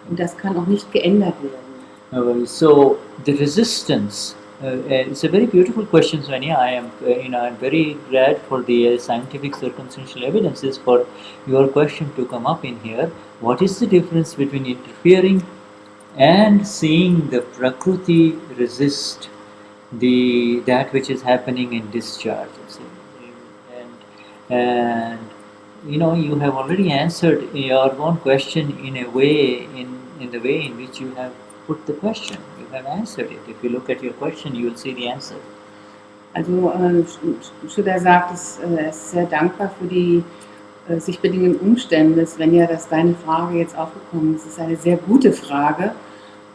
Und das kann auch nicht geändert werden. So the resistance. It's a very beautiful question, Swenja. I'm very glad for the scientific circumstantial evidences for your question to come up in here. What is the difference between interfering and seeing the Prakruti resist that which is happening in discharge? And you have already answered your own question in a way, in the way in which you have put the question. You have answered it. If you look at your question, you will see the answer. Also Shuddha sagt, er ist sehr dankbar für die sich bedingenden Umstände, Swenja, dass deine Frage jetzt aufgekommen ist. Es ist eine sehr gute Frage.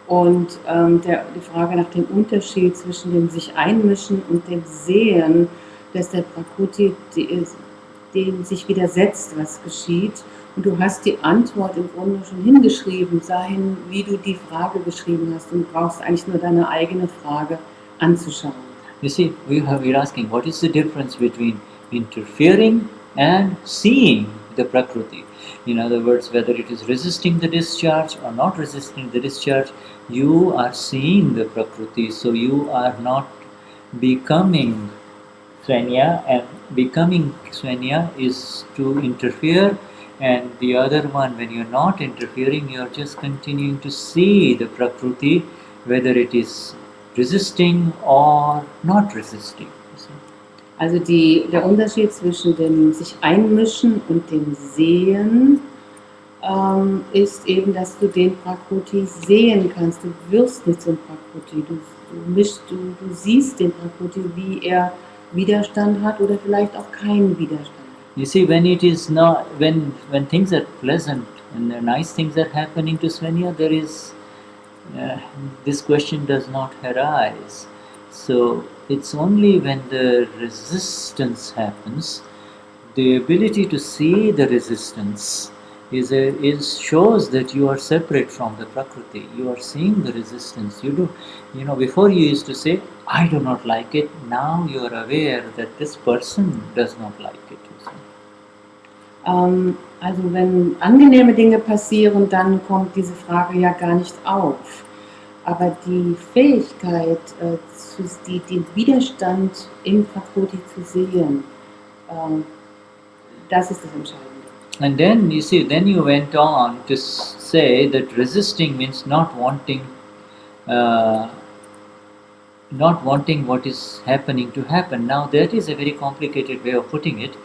Und die Frage nach dem Unterschied zwischen dem sich einmischen und dem Sehen, dass der Prakruti dem sich widersetzt, was geschieht. Und du hast die Antwort im Grunde schon hingeschrieben, dahin, wie du die Frage geschrieben hast. Und du brauchst eigentlich nur deine eigene Frage anzuschauen. You see, we're asking, what is the difference between interfering and seeing the Prakruti? In other words, whether it is resisting the discharge or not resisting the discharge, you are seeing the Prakruti, so you are not becoming Swenja, and becoming Swenja is to interfere, and the other one, when you're not interfering, you're just continuing to see the Prakruti, whether it is resisting or not resisting. Also der Unterschied zwischen dem sich einmischen und dem Sehen ist eben, dass du den Prakriti sehen kannst. Du wirst nicht zum Prakriti. Du siehst den Prakriti, wie er Widerstand hat oder vielleicht auch keinen Widerstand hat. You see, when it is not, when things are pleasant and the nice things are happening to Svenja, there is this question does not arise. So it's only when the resistance happens, the ability to see the resistance is shows that you are separate from the Prakriti. You are seeing the resistance. Before you used to say, I do not like it. Now you are aware that this person does not like it. You see. Also wenn angenehme Dinge passieren, dann kommt diese Frage ja gar nicht auf. Aber die Fähigkeit, den Widerstand im Prakriti zu sehen, das ist das Entscheidende. And then you see, then you went on to say that resisting means not wanting what is happening to happen. Now that is a very complicated way of putting it.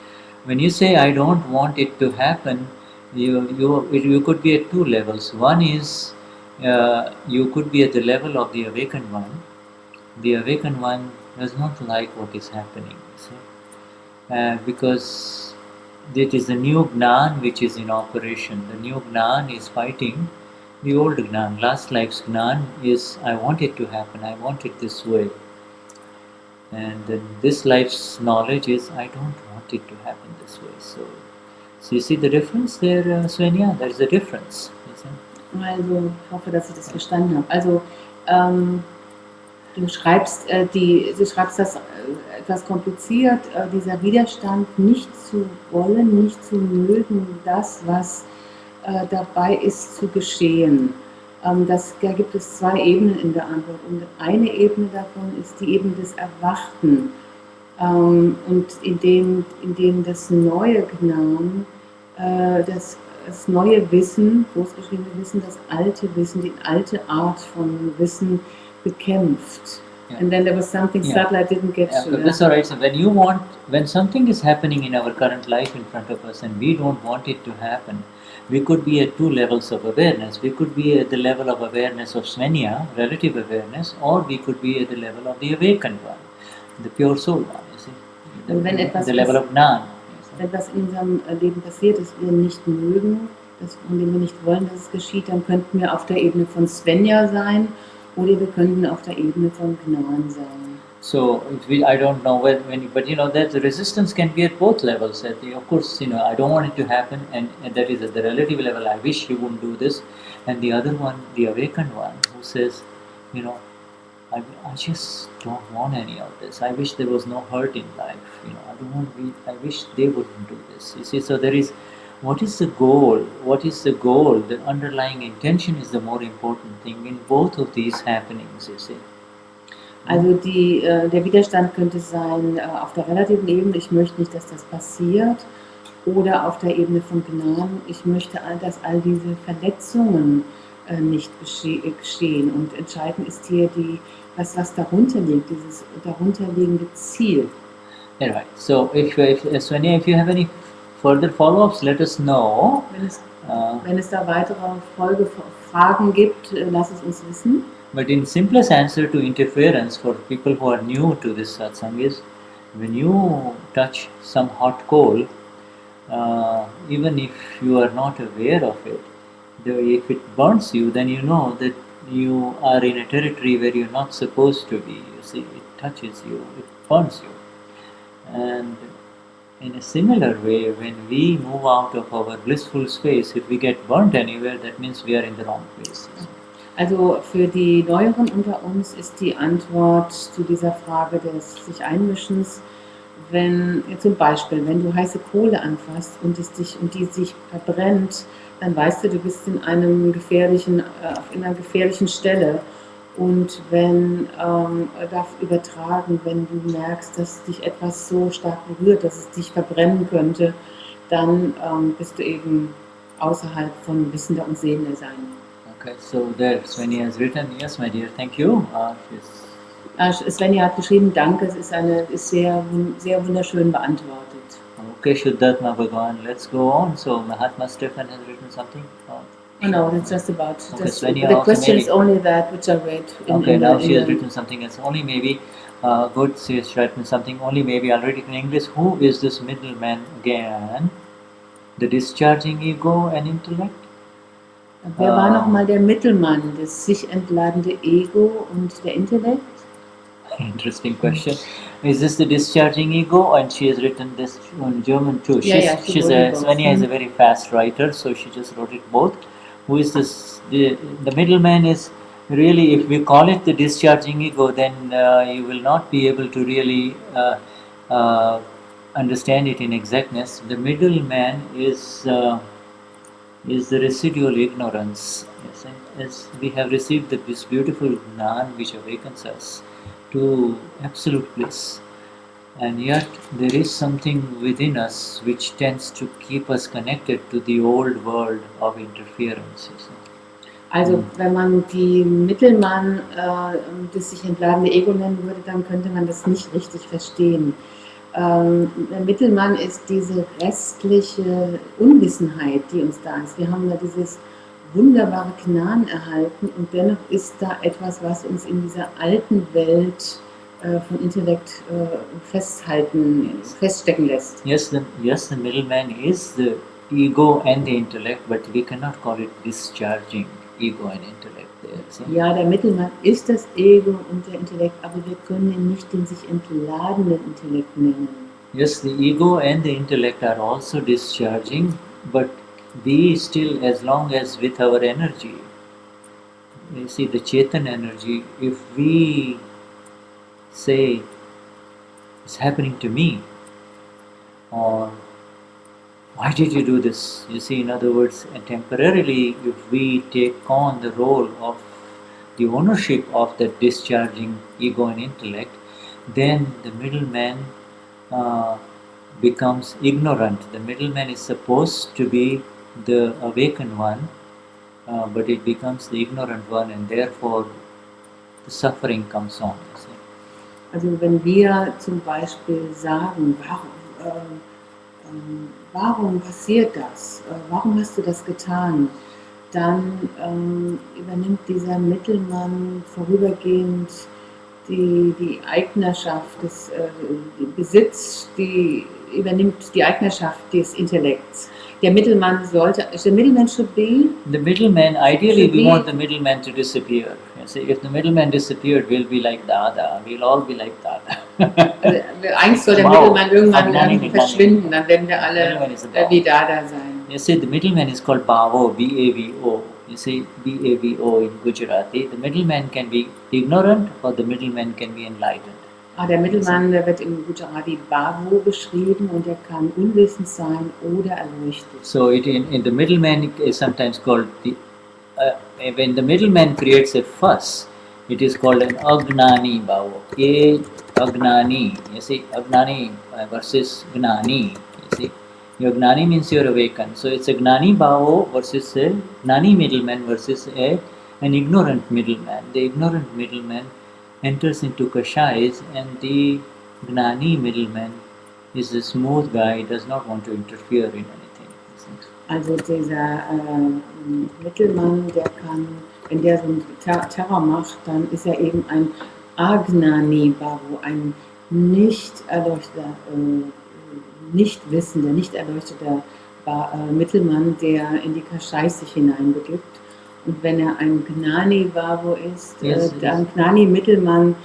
When you say I don't want it to happen, you could be at two levels. One is you could be at the level of the awakened one. The awakened one does not like what is happening, you see, because it is the new Gnan which is in operation. The new Gnan is fighting the old Gnan. Last life's Gnan is I want it to happen, I want it this way. And then this life's knowledge is I don't want it to happen this way. So you see the difference there, Svenja? There is a difference. Also, ich hoffe, dass ich das verstanden habe. Also, du schreibst das etwas kompliziert, dieser Widerstand nicht zu wollen, nicht zu mögen, das, was dabei ist zu geschehen. Da gibt es zwei Ebenen in der Antwort. Und eine Ebene davon ist die Ebene des Erwachten. Und in dem das neue Gnan, das neue Wissen, großgeschriebene Wissen, das alte Wissen, die alte Art von Wissen bekämpft. Yeah. And then there was something subtle I didn't get to. That's all right. So when something is happening in our current life in front of us and we don't want it to happen, we could be at two levels of awareness. We could be at the level of awareness of Svenja, relative awareness, or we could be at the level of the awakened one, the pure soul one, you see. The level of Gnan. Wenn etwas in unserem Leben passiert, das wir nicht mögen, von dem wir nicht wollen, dass es geschieht, dann könnten wir auf der Ebene von Svenja sein oder wir könnten auf der Ebene von Gnan sein. So I don't know but that the resistance can be at both levels. Of course, I don't want it to happen, and that is at the relative level. I wish you wouldn't do this, and the other one, the awakened one, who says, I just don't want any of this. I wish there was no hurt in life. I wish they wouldn't do this. You see, so there is. What is the goal? What is the goal? The underlying intention is the more important thing in both of these happenings, you see. Also der Widerstand könnte sein auf der relativen Ebene, ich möchte nicht, dass das passiert, oder auf der Ebene von Gnan, ich möchte, dass all diese Verletzungen nicht geschehen. Und entscheidend ist hier was darunter liegt, dieses darunterliegende Ziel. Anyway, so Svenja, if you have any further follow-ups, let us know. Wenn es da weitere Folgefragen gibt, lass es uns wissen. But in simplest answer to interference for people who are new to this satsang is, when you touch some hot coal, even if you are not aware of it, if it burns you, then you know that you are in a territory where you're not supposed to be. You see, it touches you, it burns you. And in a similar way, when we move out of our blissful space, if we get burnt anywhere, that means we are in the wrong place. Also für die Neueren unter uns ist die Antwort zu dieser Frage des sich Einmischens, zum Beispiel, wenn du heiße Kohle anfasst und die sich verbrennt, dann weißt du bist in einer gefährlichen Stelle. Und darf übertragen, wenn du merkst, dass dich etwas so stark berührt, dass es dich verbrennen könnte, dann bist du eben außerhalb von Wissender und Sehender sein. Okay, so there Svenja has written, yes my dear, thank you. Svenja hat geschrieben, danke, es ist sehr wunderschön beantwortet. Okay, Shuddhatma Bhagavan, let's go on. So Mahatma Stefan has written something. Oh, no, it's just about. Okay, Svenja The also question is maybe. only that which I read. Okay, now she has written something else. Only maybe, good, she has written something. Only maybe I'll read it in English. Who is this middleman again? The discharging ego and intellect? Wer war nochmal der Mittelmann, das sich entladende Ego und der Intellekt? Interesting question. Is this the discharging ego? And she has written this in German too. Yeah, she wrote it both. Svenja is a very fast writer, so she just wrote it both. Who is this? The middleman is really, if we call it the discharging ego, then you will not be able to really understand it in exactness. The middleman is the residual ignorance. Yes, as we have received this beautiful Gnan which awakens us to absolute bliss, and yet there is something within us which tends to keep us connected to the old world of interference. Also wenn man die Mittelmann das sich entladene Ego nennen würde, dann könnte man das nicht richtig verstehen. Der Mittelmann ist diese restliche Unwissenheit, die uns da ist. Wir haben da dieses wunderbare Gnan erhalten und dennoch ist da etwas, was uns in dieser alten Welt von Intellekt feststecken lässt. Yes, the middleman is the ego and the intellect, but we cannot call it discharging ego and intellect. Ja, der Mittelmann ist das Ego und der Intellekt, aber wir können ihn nicht den sich entladenen Intellekt nennen. Yes, the ego and the intellect are also discharging, but we still, as long as with our energy, you see the Chetan energy, if we say it's happening to me, or why did you do this? You see, in other words, temporarily, if we take on the role of the ownership of that discharging ego and intellect, then the middleman becomes ignorant. The middleman is supposed to be the awakened one, but it becomes the ignorant one, and therefore the suffering comes on. Also wenn wir zum Beispiel sagen, warum passiert das? Warum hast du das getan? Dann übernimmt dieser Mittelmann vorübergehend die Eignerschaft des Besitz, übernimmt die Eignerschaft des Intellekts. The middleman should be. The middleman, ideally, we want the middleman to disappear. You see, if the middleman disappeared, we'll be like Dada. We'll all be like Dada. Eigentlich soll der Mittelmann irgendwann verschwinden, dann werden wir alle wie Dada sein. You see, the middleman is called Bhavo, B-A-V-O. You see, B-A-V-O in Gujarati. The middleman can be ignorant or the middleman can be enlightened. Der Mittelmann, der wird im Gujarati Bhavo beschrieben und er kann unwissend sein oder erleuchtet. So in the middleman is sometimes called when the middleman creates a fuss, it is called an aGnani Bhavo. aGnani. You see, aGnani versus Gnani. You see, your Gnani means you're awakened. So it's a Gnani Bhavo versus a Gnani middleman versus an ignorant middleman. The ignorant middleman enters into Kashais, and the Gnani middleman is a smooth guy, does not want to interfere in anything. Also dieser Mittelmann, der kann, wenn der so einen Terror macht, dann ist er eben ein aGnani Bhavo, ein nicht erleuchteter, nicht wissender, nicht erleuchteter Mittelmann, der in die Kashais sich hineinbegibt. Und wenn er ein Gnani Bhavo ist, ein Gnani Mittelmann,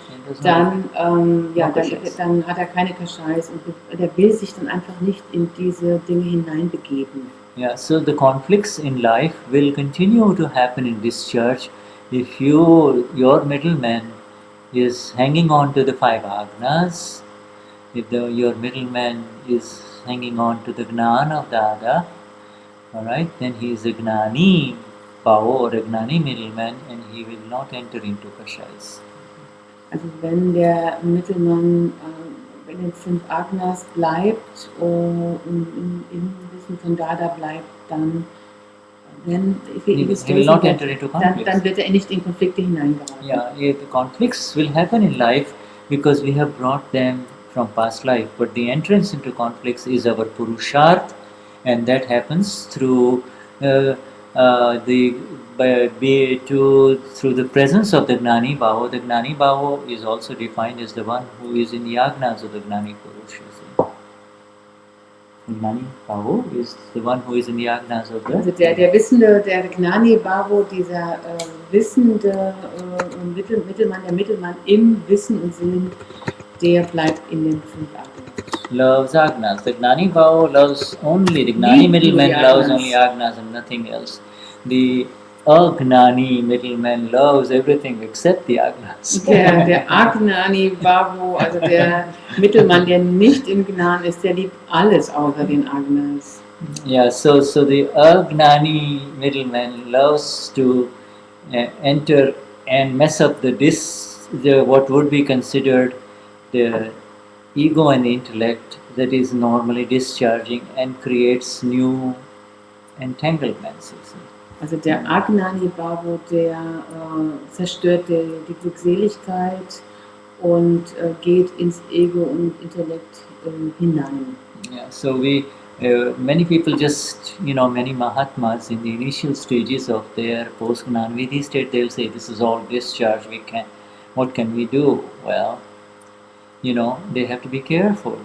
dann hat er keine Kashais und der will sich dann einfach nicht in diese Dinge hineinbegeben. Yeah, so the conflicts in life will continue to happen in this church if your middleman is hanging on to the 5 Agnas, if your middleman is hanging on to the Gnan of Dada, alright, then he is a Gnani Bhavo or a Gnani middleman, and he will not enter into Kashais. Also wenn der Mittelmann in den 5 Agnas bleibt und im Wissen von Dada bleibt, dann then if he is he will not Joseph, enter into conflicts. dann wird nicht in Konflikte hineingeraten. Yeah, the conflicts will happen in life because we have brought them from past life, but the entrance into conflicts is our Purusharth, and that happens through through the presence of the Gnani Bhava. The Gnani Bhava is also defined as the one who is in the Agnas of the Gnani Purush. Gnani Bhava is the one who is in the Agnas of the. Also der Wissende, der Gnani Bhavo, dieser wissende Mittelmann, der Mittelmann im Wissen und Sinn, der bleibt in den 5 Agnas. Loves Agnas. The Gnani Bhava loves only, the Gnani Middleman loves only Agnas and nothing else. The aGnani Middleman loves everything except the Agnas. Der aGnani Bhavo, also der Mittelmann, der nicht im Gnan ist, der liebt alles außer den Agnas. Yeah, so the aGnani Middleman loves to enter and mess up the what would be considered the ego and the intellect that is normally discharging and creates new entanglements. Also der aGnani Bhavo, der zerstört die Glückseligkeit und geht ins Ego und Intellekt hinein. Yeah, so many people just, many Mahatmas in the initial stages of their post-Gnanvidhi state, they'll say, this is all discharge, what can we do? Well, they have to be careful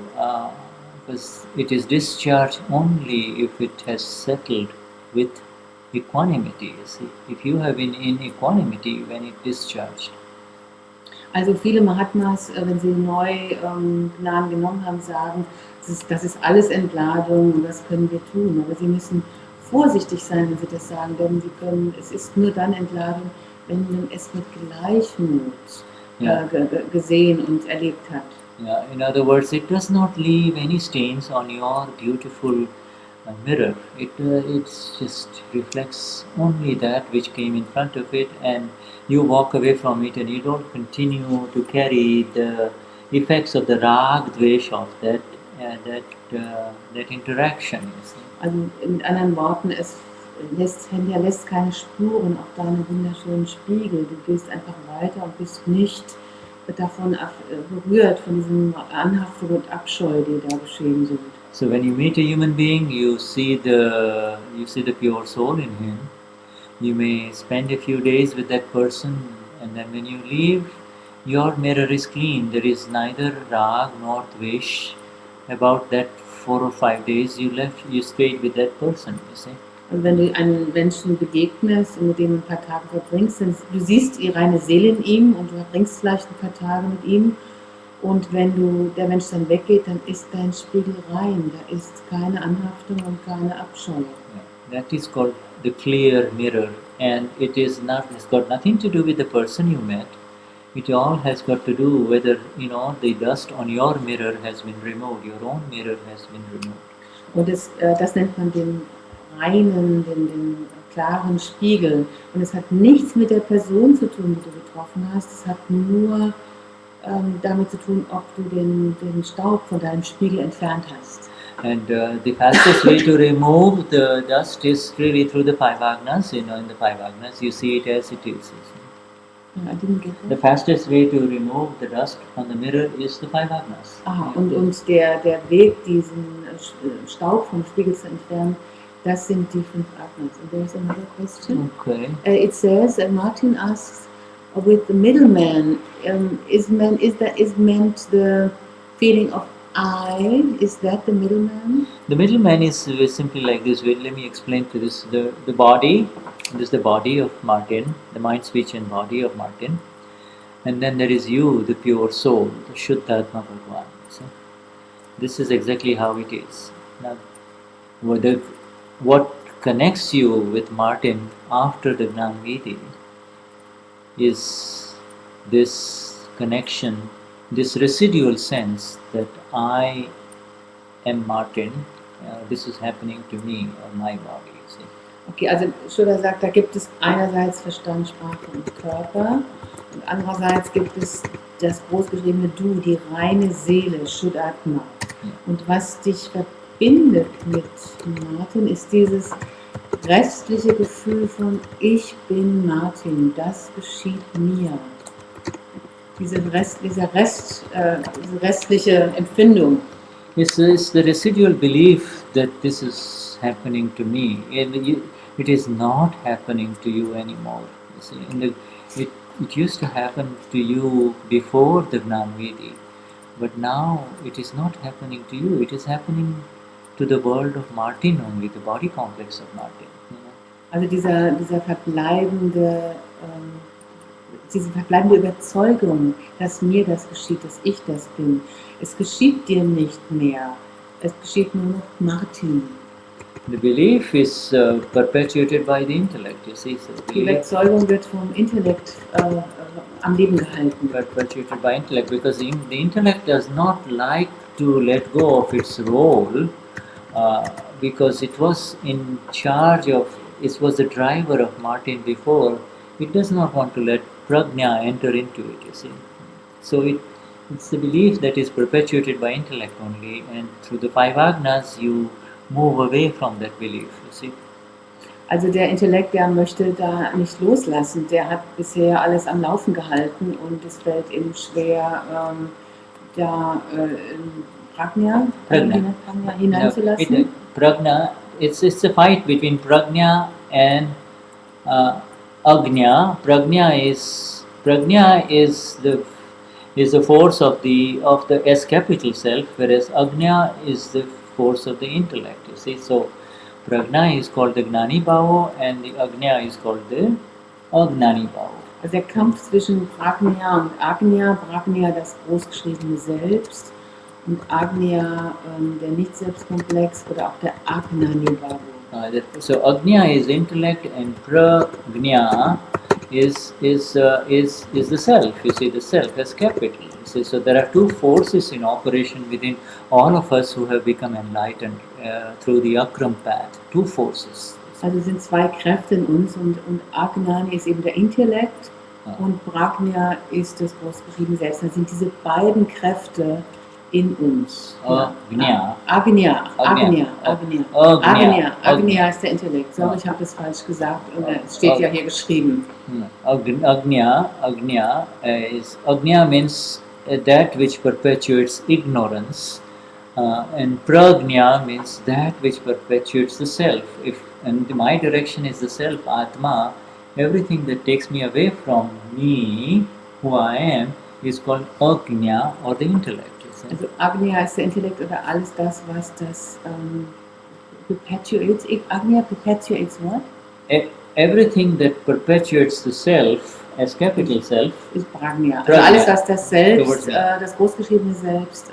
because it is discharged only if it has settled with equanimity. You see, if you have been in equanimity when it discharged. Also viele Mahatmas, wenn sie neu Gnan genommen haben, sagen, das ist alles Entladung und das können wir tun. Aber sie müssen vorsichtig sein, wenn sie das sagen, denn es ist nur dann Entladung, wenn man es mit Gleichmut gesehen und erlebt hat. Yeah, in other words, it does not leave any stains on your beautiful mirror. It just reflects only that which came in front of it, and you walk away from it, and you don't continue to carry the effects of the rag, dvesh of that interaction. You see. Also in anderen Worten, es hinterlässt keine Spuren auf deinem wunderschönen Spiegel. Du gehst einfach weiter und bist nicht davon berührt, von diesem Anhaftung und Abscheu, die da geschehen sind. So when you meet a human being, you see the pure soul in him. You may spend a few days with that person, and then when you leave, your mirror is clean. There is neither rag nor dvesh about that 4 or 5 days you stayed with that person, you see. Und wenn du einem Menschen begegnest und mit dem ein paar Tage verbringst, dann du siehst die reine Seele in ihm und du verbringst vielleicht ein paar Tage mit ihm. Und wenn der Mensch dann weggeht, dann ist dein Spiegel rein. Da ist keine Anhaftung und keine Abscheu. Yeah, that is called the clear mirror, and it's got nothing to do with the person you met. It all has got to do whether the dust on your mirror has been removed, your own mirror has been removed. Und das nennt man den reinen, den klaren Spiegel. Und es hat nichts mit der Person zu tun, die du getroffen hast. Es hat nur damit zu tun, ob du den Staub von deinem Spiegel entfernt hast. And the fastest way to remove the dust is really through the 5 Agnas. In the 5 Agnas, you see it as it is. I didn't get that. The fastest way to remove the dust on the mirror is the 5 Agnas. Und der Weg, diesen Staub vom Spiegel zu entfernen, das sind die 5 Agnas. And there's another question. Okay. It says, Martin asks, with the middleman, is meant the feeling of I? Is that the middleman? The middleman is simply like this. Let me explain to this. The body, this is the body of Martin, the mind, speech and body of Martin. And then there is you, the pure soul, the Shuddha Atma Bhagwan. So this is exactly how it is. Now, what connects you with Martin after the Gnanvidhi is this connection, this residual sense that I am Martin, this is happening to me or my body. See? Okay, also Shuddha sagt, da gibt es einerseits Verstand, Sprache und Körper und andererseits gibt es das großgeschriebene Du, die reine Seele, Shuddhatma. Ja. Und was dich verbindet mit Martin, ist dieses restliche Gefühl von Ich bin Martin, das geschieht mir. Diese restliche Empfindung. It's the residual belief that this is happening to me. It is not happening to you anymore. You see, it used to happen to you before the Gnanvidi, but now it is not happening to you. It is happening to the world of Martin only, the body complex of Martin. Also diese verbleibende Überzeugung, dass mir das geschieht, dass ich das bin. Es geschieht dir nicht mehr. Es geschieht nur noch Martin. The belief is perpetuated by the intellect. You see, so Die Überzeugung wird vom Intellekt am Leben gehalten. Perpetuated by intellect, because the intellect does not like to let go of its role, because it was in charge of, it was the driver of Martin before. It does not want to let prajna enter into it, you see. So it's the belief that is perpetuated by intellect only, and through the 5 agnas you move away from that belief, you see. Also der Intellekt, der möchte da nicht loslassen, der hat bisher alles am Laufen gehalten und es fällt ihm schwer, Prajna hineinzulassen. Prajna, it's a fight between prajna and agnya. Prajna is the force of the S capital self, whereas agnya is the force of the intellect. You see, so prajna is called the Gnani Bhava and the agnya is called the aGnani Bhava. Also der Kampf zwischen Prajna und Agnya, Prajna das großgeschriebene Selbst und Agnya der Nicht-Selbstkomplex oder auch der aGnani Bhava. So agnya is intellect and prajna is the self. You see, the self as capital. You see, so there are 2 forces in operation within all of us who have become enlightened through the Akram path. 2 forces. Also es sind 2 Kräfte in uns und aGnani ist eben der Intellekt und Prajna ist das großgeschriebene Selbst. Das sind diese beiden Kräfte in uns. Agnya. Agnya ist der Intellekt. Sorry, ich habe das falsch gesagt und es steht ja hier geschrieben. Agnya means that which perpetuates ignorance, and prajna means that which perpetuates the self. And my direction is the self, Atma. Everything that takes me away from me, who I am, is called agnya or the intellect. Also Agnya ist der Intellekt oder alles das, was das perpetuates. Agnya perpetuates what? Everything that perpetuates the self as capital self ist Prajna. Also alles, was das Selbst, das großgeschriebene Selbst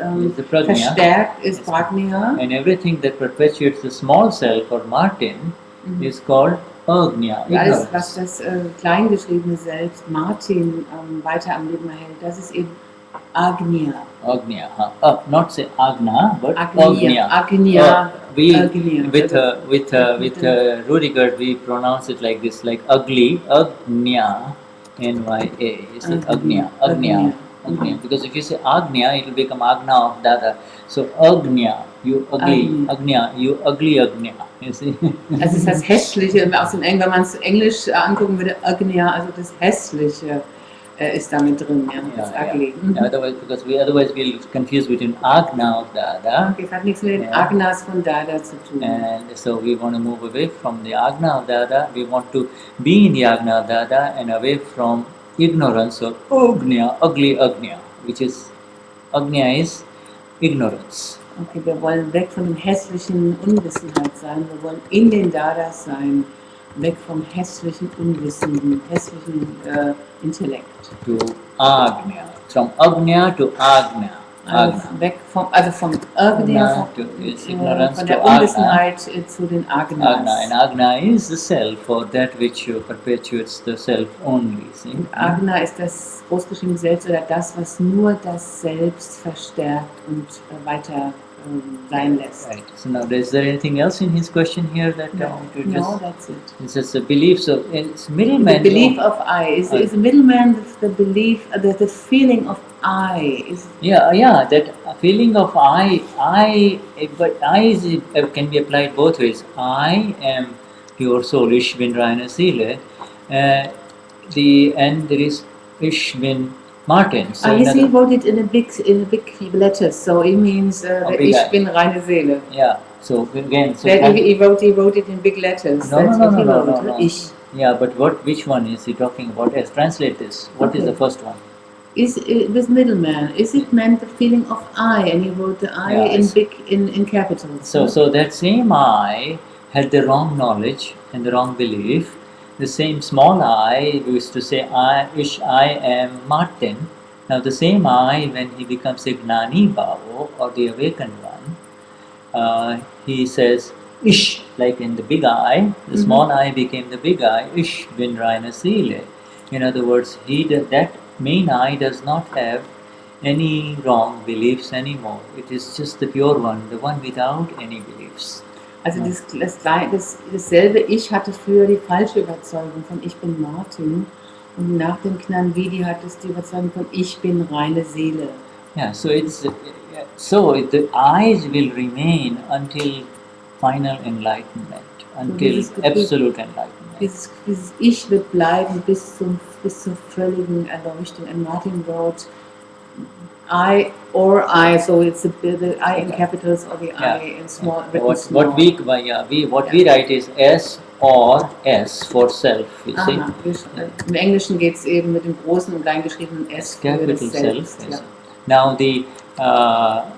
verstärkt, ist Prajna. And everything that perpetuates the small self or Martin is called aGnya. Alles, was das kleingeschriebene Selbst Martin weiter am Leben erhält, das ist eben Agnya. Agnya, not say Agna, but Agnya. With Rudiger, we pronounce it like this, like ugly, Agnya, Nya. You see, Agnya. Because if you say Agnya, it will become Agna of Dada. So Agnya, you ugly, Agnya, you ugly Agnya. You see. Also ist das Hässliche, wenn man es Englisch angucken würde, Agnya, also das Hässliche. Ist damit drin, das ugly. Otherwise we'll confuse between Agna of Dada. Okay, es hat nichts mit den Agnas von Dada zu tun. And so we want to move away from the Agna of Dada. We want to be in the Agna of Dada and away from ignorance or Agnya, ugly Agnya, which is Agnya is ignorance. Okay, wir wollen weg von dem hässlichen Unwissenheit sein. Wir wollen in den Dadas sein. Weg vom hässlichen, unwissenden, hässlichen Intellekt. To Agnya. From Agnya to Agna. Weg vom Agnya, von der Unwissenheit zu den Agnas. And Agna is the self, or that which perpetuates the self only. See? Agna ist das großgeschriebene Selbst oder das, was nur das Selbst verstärkt und weiter sein lässt. Right. So now, is there anything else in his question here that no, that's it. It's just a belief. So it's middleman. The belief of I is the middleman. The belief, the feeling of I is. Yeah. That feeling of I, but I can be applied both ways. I am pure soul, Ich bin reine Seele. And there is Ich bin Martin. So he wrote it in a big letters, so it means big Ich I. bin reine Seele. Yeah. So again, so That he wrote it in big letters. That's what he wrote. Ich. Yeah, but which one is he talking about? Yes, translate this. What is the first one? Is this middleman? Is it meant the feeling of I? And he wrote the I in capitals. So that same I had the wrong knowledge and the wrong belief. The same small I used to say I am Martin. Now the same I, when he becomes a Gnani Bhavo or the awakened one, he says Ish, like in the big I, the small I became the big I, Ish bin reine Seele. In other words, that main I does not have any wrong beliefs anymore. It is just the pure one, the one without any beliefs. Also dasselbe Ich hatte früher die falsche Überzeugung von Ich bin Martin und nach dem Gnani hat es die Überzeugung von Ich bin reine Seele. Yeah, so the eyes will remain until final enlightenment, until absolute enlightenment. Dieses Ich wird bleiben bis zur völligen Erleuchtung. And Martin wrote I, so it's the I in capitals or the I in small. What we write is S or S for self. You see? Im Englischen geht es eben mit dem großen und kleingeschriebenen S für capital das self. Ja. Now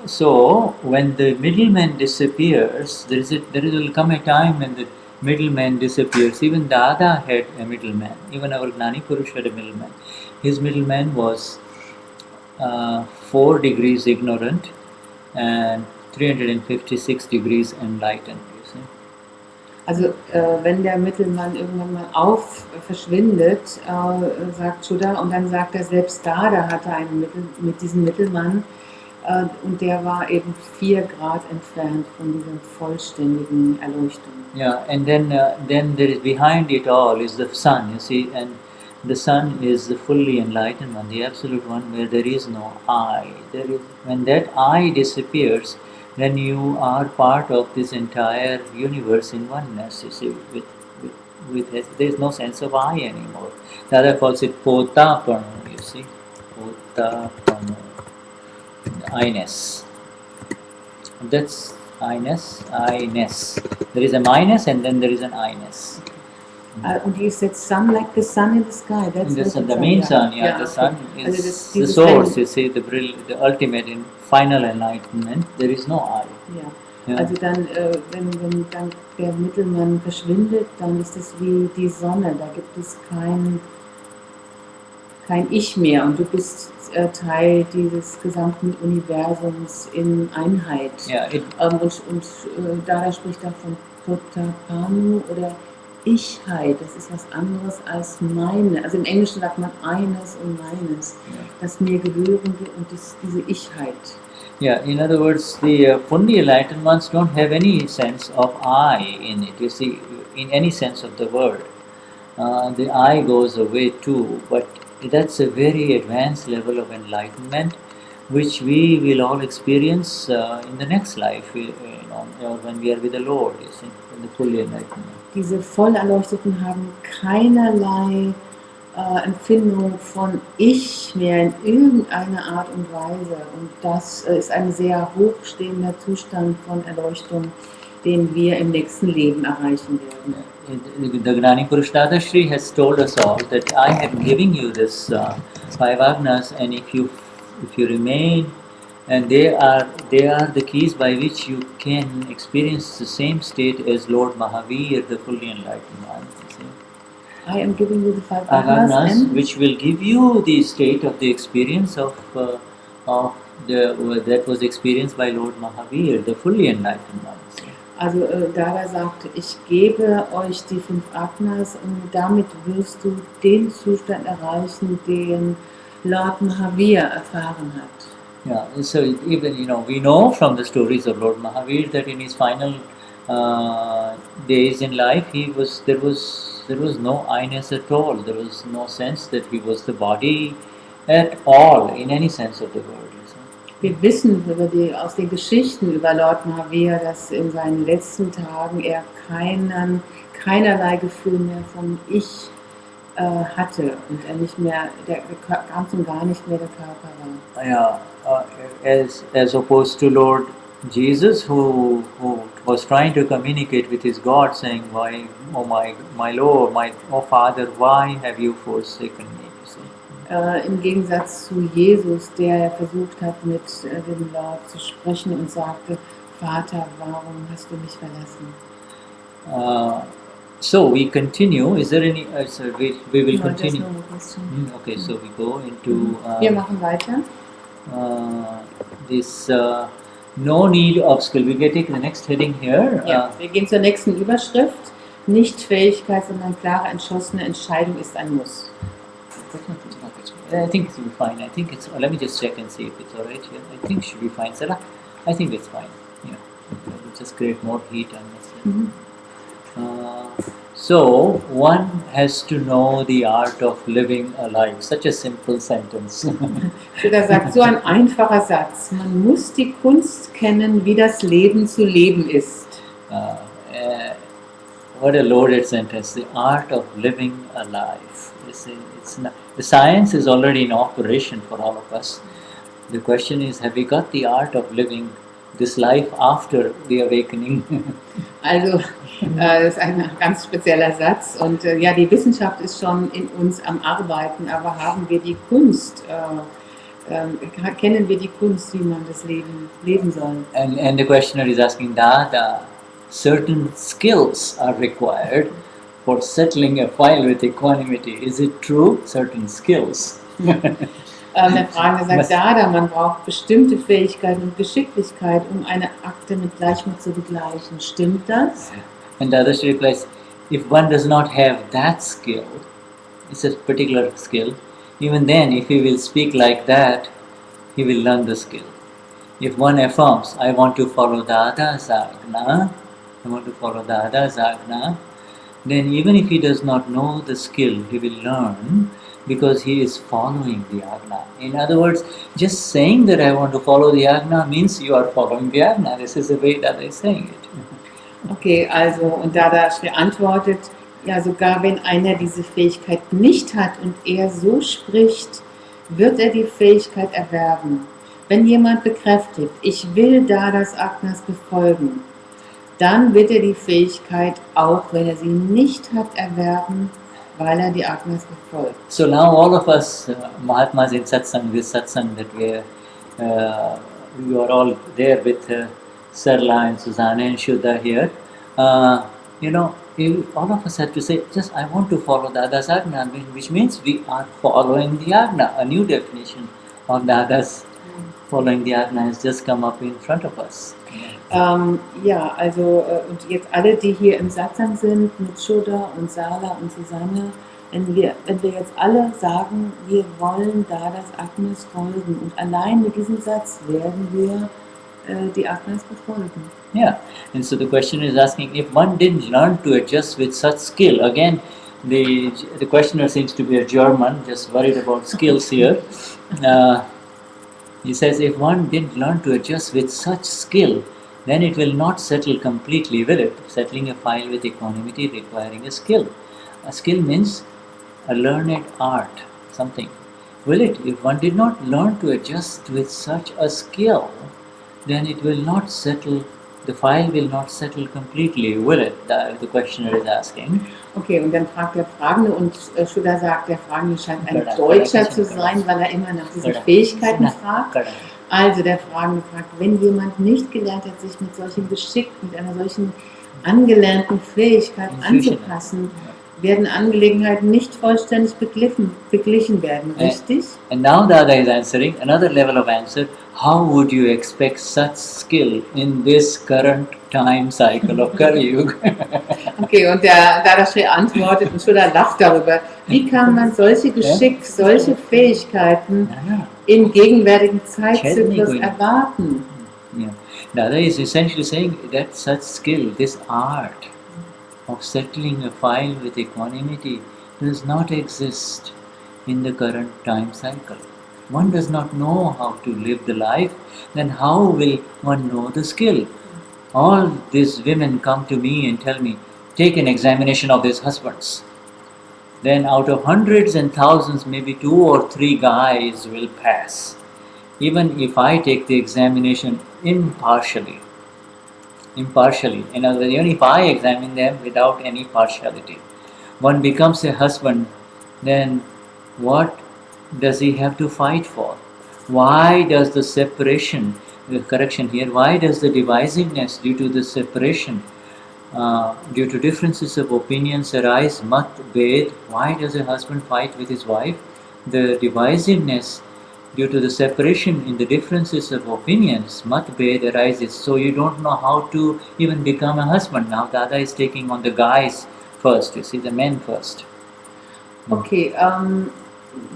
so when the middleman disappears, there will come a time when the middleman disappears. Even Dada had a middleman. Even our Gnani Purush had a middleman. His middleman was 4 degrees ignorant and 356 degrees enlightened. You see? Also wenn der Mittelmann irgendwann mal verschwindet, sagt Shuddha, und dann sagt er, selbst Dada hatte einen mit diesem Mittelmann und der war eben 4 Grad entfernt von dieser vollständigen Erleuchtung. Yeah, and then there is behind it all is the sun, you see, and the sun is the fully enlightened one, the absolute one, where there is no I. When that I disappears, then you are part of this entire universe in oneness. You see, with it, there is no sense of I anymore. Dada calls it potapano. You see, potapano, I-ness. That's I-ness. There is a minus and then there is an I-ness. And you said sun, like the sun in the sky. That's the main sun. Yeah, the sun is the source. You see, the ultimate in final enlightenment. There is no I. Ja. Also dann, wenn dann der Mittelmann verschwindet, dann ist es wie die Sonne. Da gibt es kein Ich mehr und du bist Teil dieses gesamten Universums in Einheit. Yeah, und Dada spricht da von Potapanu oder Ichheit. Das ist was anderes als meine. Also im Englischen sagt man eines und meines. Das mir Gehörende und diese Ichheit. Yeah, in other words, the fully enlightened ones don't have any sense of I in it. You see, in any sense of the word, the I goes away too. But that's a very advanced level of enlightenment, which we will all experience in the next life, or when we are with the Lord. You see, in the fully enlightenment. Diese Vollerleuchteten haben keinerlei Empfindung von Ich mehr in irgendeiner Art und Weise. Und das ist ein sehr hochstehender Zustand von Erleuchtung, den wir im nächsten Leben erreichen werden. The Gnani Purush Dadashri has told us all that I am giving you this 5 Agnas, and if you remain, and they are the keys by which you can experience the same state as Lord Mahavir, the fully enlightened one. I am giving you the 5 Agnas, which will give you the state of the experience that was experienced by Lord Mahavir, the fully enlightened one. Also Dada sagte, ich gebe euch die 5 Agnas und damit wirst du den Zustand erreichen, den Lord Mahavir erfahren hat. Yeah, so even we know from the stories of Lord Mahavir that in his final days in life there was no I-ness at all. There was no sense that he was the body at all in any sense of the word. Wir wissen aus den Geschichten über Lord Mahavir, dass in seinen letzten Tagen er keinerlei Gefühl mehr von Ich hatte und er nicht mehr, ganz und gar nicht mehr der Körper war. Yeah, as opposed to Lord Jesus, who was trying to communicate with his God, saying, "Why, oh my Lord, oh Father, why have you forsaken me?" You see? Im Gegensatz zu Jesus, der versucht hat, mit dem Lord zu sprechen und sagte, Vater, warum hast du mich verlassen? So we continue. Is there any? So we will No, continue. there's no more question. Okay, so we go into Wir machen weiter. this no need of skill. We get the next heading here. Ja, wir gehen zur nächsten Überschrift. Nicht-Fähigkeit, sondern klare, entschlossene Entscheidung ist ein Muss. I think it will be fine. I think it's. Let me just check and see if it's all right here. I think it should be fine, Sarah. I think it's fine. Yeah, we'll just create more heat on this. So one has to know the art of living a life. Such a simple sentence. Shuddha sagt, so ein einfacher Satz. Man muss die Kunst kennen, wie das Leben zu leben ist. What a loaded sentence. The art of living a life. The science is already in operation for all of us. The question is, have we got the art of living this life after the awakening? Also, das ist ein ganz spezieller Satz und ja, die Wissenschaft ist schon in uns am Arbeiten, aber haben wir die Kunst, kennen wir die Kunst, wie man das Leben leben soll? And the questioner is asking, Dada, certain skills are required for settling a file with equanimity. Is it true? Certain skills. Der Fragende sagt, Dada, man braucht bestimmte Fähigkeiten und Geschicklichkeit, um eine Akte mit Gleichmut zu begleichen. Stimmt das? And Dadashri replies, if one does not have that skill, it's a particular skill, even then if he will speak like that, he will learn the skill. If one affirms, I want to follow Dada's Agna, I want to follow Dada's Agna, then even if he does not know the skill, he will learn because he is following the Agna. In other words, just saying that I want to follow the Agna means you are following the Agna. This is the way Dada is saying it. Okay, also, und Dadashri antwortet, ja, sogar wenn einer diese Fähigkeit nicht hat und er so spricht, wird er die Fähigkeit erwerben. Wenn jemand bekräftigt, ich will Dadas Agnas befolgen, dann wird er die Fähigkeit, auch wenn er sie nicht hat, erwerben, weil er die Agnas befolgt. So now all of us Mahatmas in Satsang, this Satsang that we are all there with Sarla and Susanne and Shuddha here, all of us have to say, just I want to follow Dada's Agna, which means we are following the Agna. A new definition of Dada's following the Agna has just come up in front of us. Ja, also und jetzt alle, die hier im Satsang sind, mit Shuddha und Sarla und Susanne, wenn wir jetzt alle sagen, wir wollen Dadas Agnas folgen und allein mit diesem Satz werden wir die Agnas befolgen. Yeah, and so the question is asking, if one didn't learn to adjust with such skill, again, the questioner seems to be a German, just worried about skills here. He says, if one didn't learn to adjust with such skill, then it will not settle completely, will it? Settling a file with equanimity requiring a skill. A skill means a learned art, something. Will it? If one did not learn to adjust with such a skill, then it will not settle, the file will not settle completely, will it? The questioner is asking. Okay, und dann fragt der Fragende und Shuddha sagt, der Fragende scheint ein Deutscher zu sein, weil er immer nach diesen Fähigkeiten fragt. Also der Fragende fragt, wenn jemand nicht gelernt hat, sich mit solchem Geschick, mit einer solchen angelernten Fähigkeit anzupassen, werden Angelegenheiten nicht vollständig beglichen werden, richtig? And now Dada is answering another level of answer. How would you expect such skill in this current time cycle of Kali Yuga? Okay, und der Dadashri antwortet und Shuddha lacht darüber. Wie kann man solche Geschick, solche Fähigkeiten im gegenwärtigen Zeitzyklus erwarten? Yeah. Dada is essentially saying that such skill, this art of settling a file with equanimity does not exist in the current time cycle. one does not know how to live the life, then how will one know the skill? All these women come to me and tell me, take an examination of these husbands. Then out of hundreds and thousands, maybe 2 or 3 guys will pass. Even if I take the examination impartially, in other words, even if I examine them without any partiality, one becomes a husband, then what does he have to fight for? Why does the separation, the correction here, why does the divisiveness due to the separation, due to differences of opinions arise, mat bhed? Why does a husband fight with his wife? The divisiveness due to the separation in the differences of opinions, mat bhed arises. So you don't know how to even become a husband. Now Dada is taking on the guys first, you see, the men first. Okay,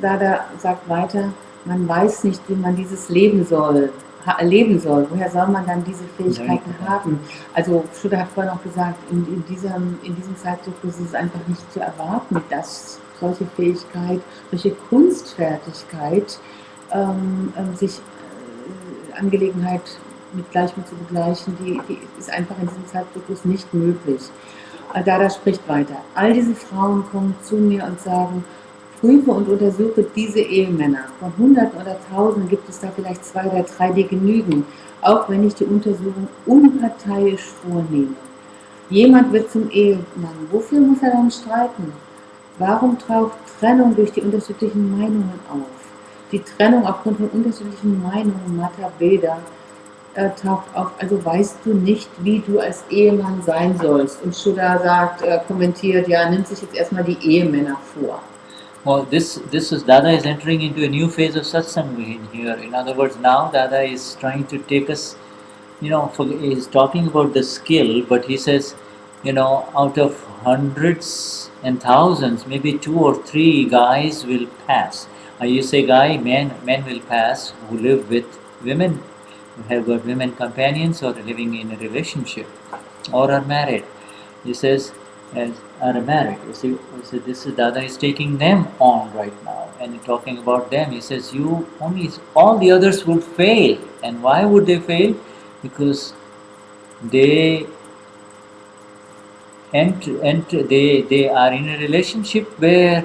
Dada sagt weiter, man weiß nicht, wie man dieses leben soll. Woher soll man dann diese Fähigkeiten haben? Also Shuddha hat vorhin auch gesagt, in diesem Zeitzyklus ist es einfach nicht zu erwarten, dass solche Fähigkeit, solche Kunstfertigkeit, sich Angelegenheit mit zu begleichen, die ist einfach in diesem Zeitzyklus nicht möglich. Dada spricht weiter. All diese Frauen kommen zu mir und sagen, prüfe und untersuche diese Ehemänner. Von Hunderten oder Tausenden gibt es da vielleicht 2 oder 3, die genügen, auch wenn ich die Untersuchung unparteiisch vornehme. Jemand wird zum Ehemann. Wofür muss er dann streiten? Warum taucht Trennung durch die unterschiedlichen Meinungen auf? Die Trennung aufgrund von unterschiedlichen Meinungen, Mata Beda, taucht auf, also weißt du nicht, wie du als Ehemann sein sollst. Und Shuddha sagt, kommentiert, ja, nimmt sich jetzt erstmal die Ehemänner vor. Well, this is Dada is entering into a new phase of satsang here. In other words, now Dada is trying to take us, he's talking about the skill, but he says, out of hundreds and thousands, maybe 2 or 3 guys will pass. You say men will pass who live with women, who have got women companions or living in a relationship or are married. He says, are married. You see, this is Dada is taking them on right now and talking about them. He says, all the others will fail. And why would they fail? Because they they are in a relationship where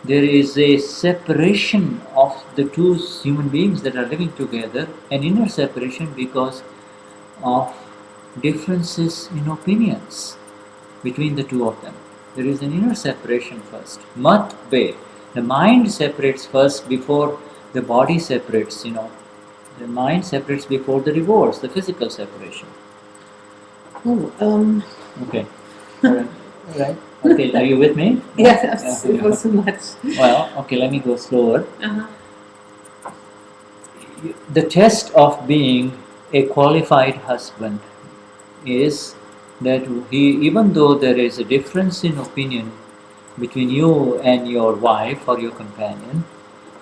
there is a separation of the 2 human beings that are living together, an inner separation because of differences in opinions between the 2 of them. There is an inner separation first. Mat be. The mind separates first before the body separates, The mind separates before the divorce, the physical separation. Okay. Alright. Okay, are you with me? Yes, it was too much. Well, okay, let me go slower. The test of being a qualified husband is that even though there is a difference in opinion between you and your wife or your companion,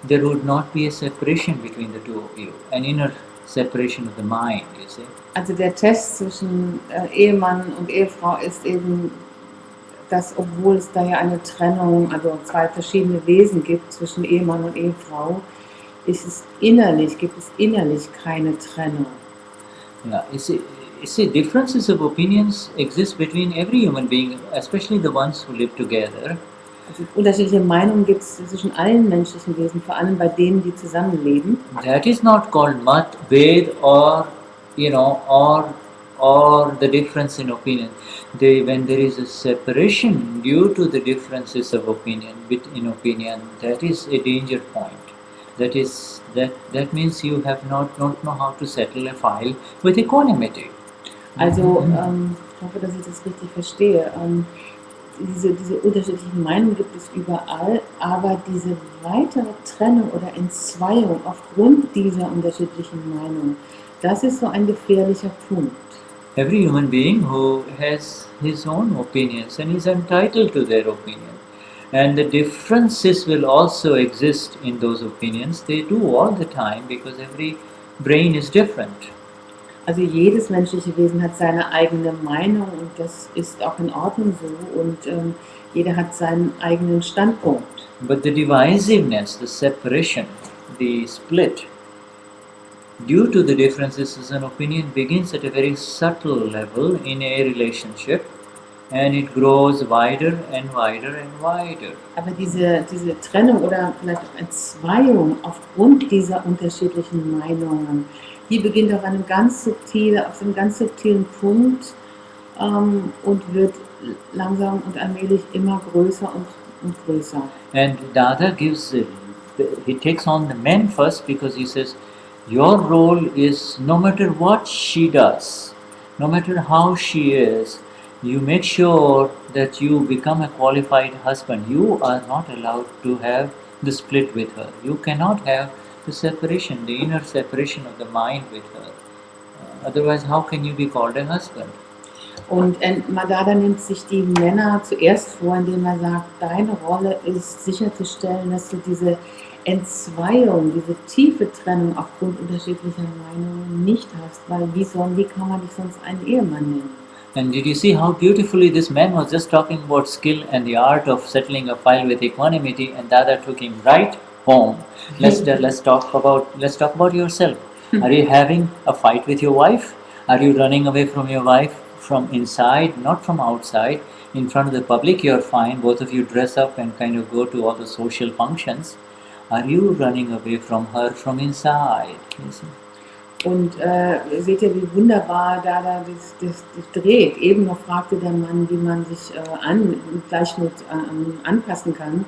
there would not be a separation between the 2 of you, an inner separation of the mind, you see. Also der Test zwischen Ehemann und Ehefrau ist eben, dass obwohl es da ja eine Trennung, also 2 verschiedene Wesen gibt zwischen Ehemann und Ehefrau, gibt es innerlich keine Trennung. Yeah, you see, differences of opinions exist between every human being, especially the ones who live together. Also unterschiedliche Meinungen gibt es zwischen allen menschlichen Wesen, vor allem bei denen, die zusammenleben. That is not called mat, bhed, or the difference in opinion. When there is a separation due to the differences of opinion, that is a danger point. That means you have not know how to settle a file with equanimity. Also, ich hoffe, dass ich das richtig verstehe. Diese unterschiedlichen Meinungen gibt es überall, aber diese weitere Trennung oder Entzweiung aufgrund dieser unterschiedlichen Meinungen, das ist so ein gefährlicher Punkt. Every human being who has his own opinions and is entitled to their opinion. And the differences will also exist in those opinions. They do all the time because every brain is different. Also jedes menschliche Wesen hat seine eigene Meinung und das ist auch in Ordnung so und jeder hat seinen eigenen Standpunkt. But the divisiveness, the separation, the split due to the differences in opinion begins at a very subtle level in a relationship, and it grows wider and wider and wider. Aber diese Trennung oder vielleicht auch Entzweiung aufgrund dieser unterschiedlichen Meinungen, die beginnt auf einem auf einem ganz subtilen Punkt und wird langsam und allmählich immer größer und größer. And Dada he takes on the men first because he says, your role is no matter what she does, no matter how she is, you make sure that you become a qualified husband. You are not allowed to have the split with her. You cannot have the separation, the inner separation of the mind with her. Otherwise, how can you be called a husband? Und Madada nimmt sich die Männer zuerst vor, indem er sagt, deine Rolle ist sicherzustellen, dass du diese Entzweiung, diese tiefe Trennung aufgrund unterschiedlicher Meinungen nicht hast, weil wie kann man dich sonst einen Ehemann nennen? And did you see how beautifully this man was just talking about skill and the art of settling a file with equanimity, and Dada took him right home. Let's talk about yourself. Are you having a fight with your wife? Are you running away from your wife from inside, not from outside? In front of the public, you're fine. Both of you dress up and kind of go to all the social functions. Are you running away from her from inside? You see? Und seht ihr, wie wunderbar Dada das dreht. Eben noch fragte der Mann, wie man sich Gleichmut anpassen kann.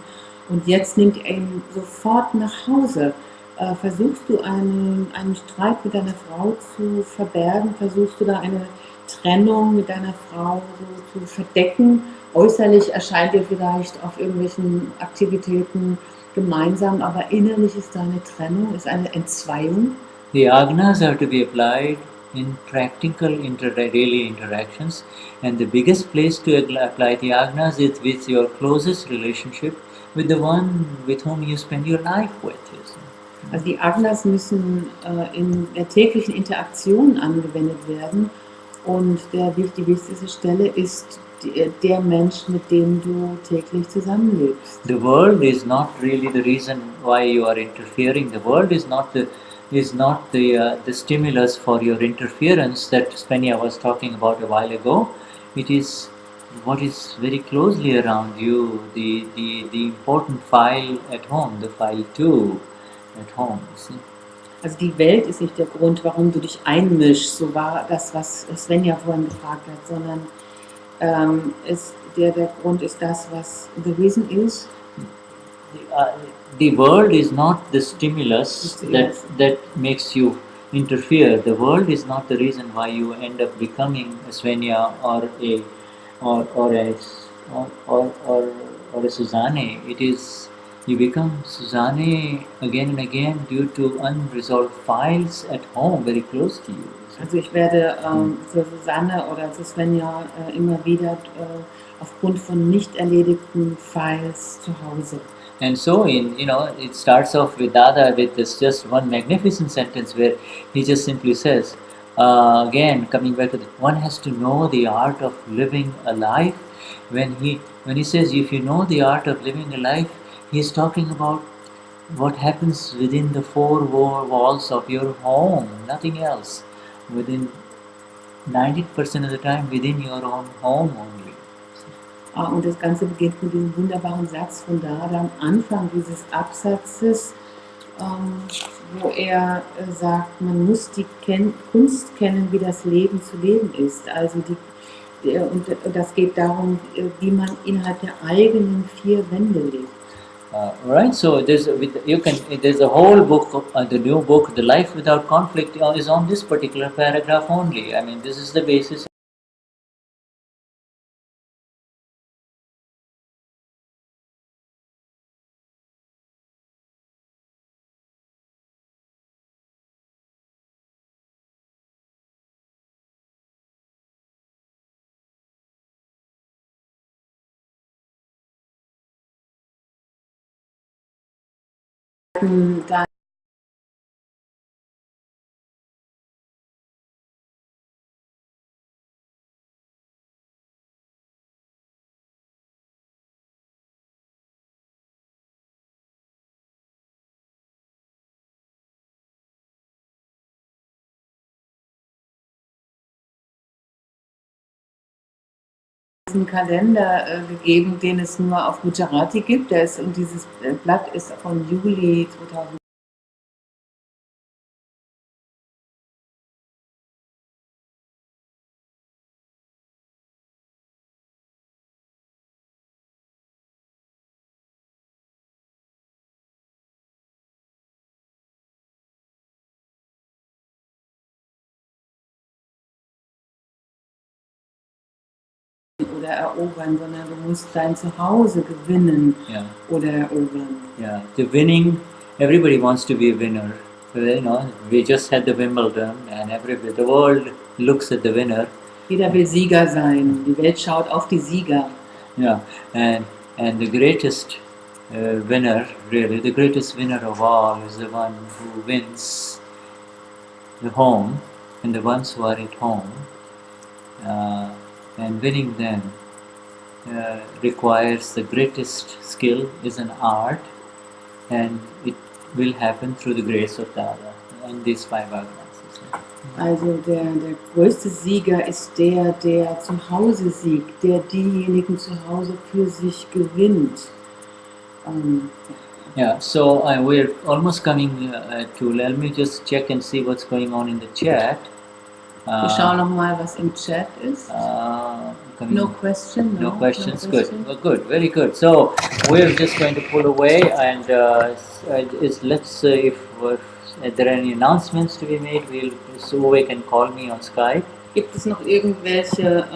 Und jetzt nimmt er ihn sofort nach Hause. Versuchst du einen Streit mit deiner Frau zu verbergen? Versuchst du da eine Trennung mit deiner Frau so zu verdecken? Äußerlich erscheint ihr vielleicht auf irgendwelchen Aktivitäten gemeinsam, aber innerlich ist da eine Trennung, ist eine Entzweiung. The agnas are to be applied in practical daily interactions, and the biggest place to apply the agnas is with your closest relationship, with the one with whom you spend your life with. You see. Also die Agnas müssen in der täglichen Interaktion angewendet werden und die wichtigste Stelle ist der Mensch, mit dem du täglich zusammenlebst. The world is not really the reason why you are interfering. The world is not the stimulus for your interference that Swenja was talking about a while ago. It is what is very closely around you, the important file at home, the file 2 at home. See? Also die Welt ist nicht der Grund, warum du dich einmischst, so war das, was Svenja vorhin gefragt hat, sondern der Grund ist das, was the reason is. The world is not the stimulus that makes you interfere. The world is not the reason why you end up becoming a Swenja or a Susanne. It is you become Susanne again and again due to unresolved files at home, very close to you. Also ich werde zur Susanne oder zu Svenja immer wieder aufgrund von nicht erledigten Files zu Hause. And so, it starts off with Dada with this just one magnificent sentence where he just simply says, again, coming back to one has to know the art of living a life. When he says, if you know the art of living a life, he is talking about what happens within the four walls of your home, nothing else. Within 90% of the time, within your own home only. Und das Ganze beginnt mit diesem wunderbaren Satz von Dada am Anfang dieses Absatzes, wo er sagt, man muss die Kunst kennen, wie das Leben zu leben ist. Also und das geht darum, wie man innerhalb der eigenen vier Wände lebt. Right, so there's a whole book, the new book, The Life Without Conflict, is on this particular paragraph only. I mean, this is the basis. Da einen Kalender gegeben, den es nur auf Gujarati gibt. Und dieses Blatt ist von Juli 2000. Oder erobern, sondern du musst dein Zuhause gewinnen oder erobern. Yeah, the winning, everybody wants to be a winner. You know, we just had the Wimbledon and the world looks at the winner. Jeder will Sieger sein. Die Welt schaut auf die Sieger. Yeah, and the greatest winner, really, the greatest winner of all is the one who wins the home and the ones who are at home. And winning them requires the greatest skill, is an art, and it will happen through the grace of Dada and these 5 Agnas. Also der größte Sieger ist der zu Hause siegt, der diejenigen zu Hause für sich gewinnt. Yeah, so we're almost coming to, let me just check and see what's going on in the chat. Wir schauen nochmal, was im Chat ist. No question. No questions. Good. Well, good. Very good. So we're just going to pull away, and let's if there are any announcements to be made, Uwe can call me on Skype. Gibt es noch irgendwelche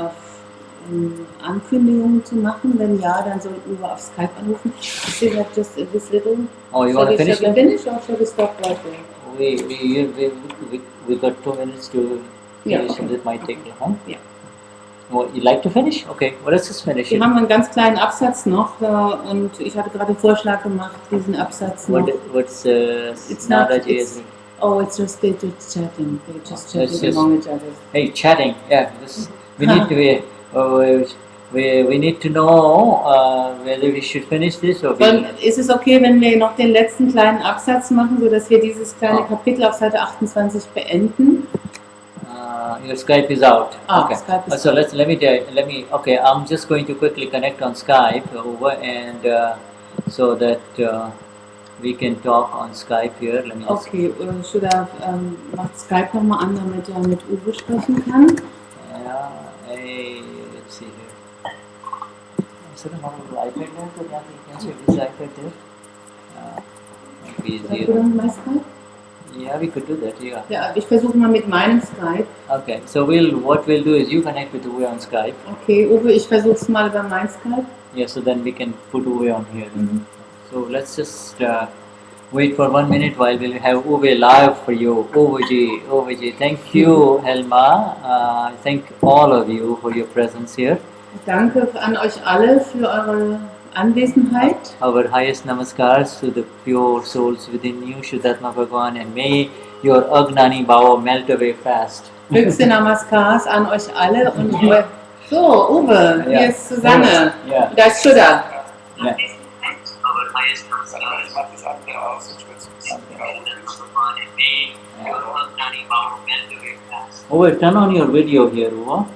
Ankündigungen zu machen? Wenn ja, dann soll Uwe auf Skype anrufen. You have just this little. Oh, you want to finish? Shall we finish or shall we stop right there? We got 2 minutes to finish, and it might take you home. Yeah. Oh, you like to finish? Okay, well, let's just finish it. Wir haben einen ganz kleinen Absatz noch und ich hatte gerade den Vorschlag gemacht, diesen Absatz noch. What's it's not, it's just they're just chatting. They're just chatting among each other. Hey, chatting. Yeah, we need to be. We need to know whether we should finish this or. Ist es okay, wenn wir noch den letzten kleinen Absatz machen, sodass wir dieses kleine Kapitel auf Seite 28 beenden? Your Skype is out. Okay. Skype is so out. let me. Okay, I'm just going to quickly connect on Skype over and so that we can talk on Skype here. Let me just. Okay, Shuddha macht Skype nochmal an, damit er mit Uwe sprechen kann. Yeah. Hey, let's see here. Is there another iPad there? So that you can see this iPad there. Maybe Should I put on my Skype? Yeah, we could do that. Yeah. Ja, ich versuche mal mit meinem Skype. Okay, so what we'll do is you connect with Uwe on Skype. Okay, Uwe, ich versuche es mal über mein Skype. Yeah, so then we can put Uwe on here. So let's just wait for 1 minute while we'll have Uwe live for you. Uwe ji. Thank you, Helma. Thank all of you for your presence here. Danke an euch alle für eure Anwesenheit. Our highest namaskars to the pure souls within you, Shuddhatma Bhagwan, and may your aGnani Bhava melt away fast. Höchste Namaskars an euch alle und so, Uwe, hier ist Susanne, da ist Shuddha. Yeah. Uwe, turn on your video here, Uwe.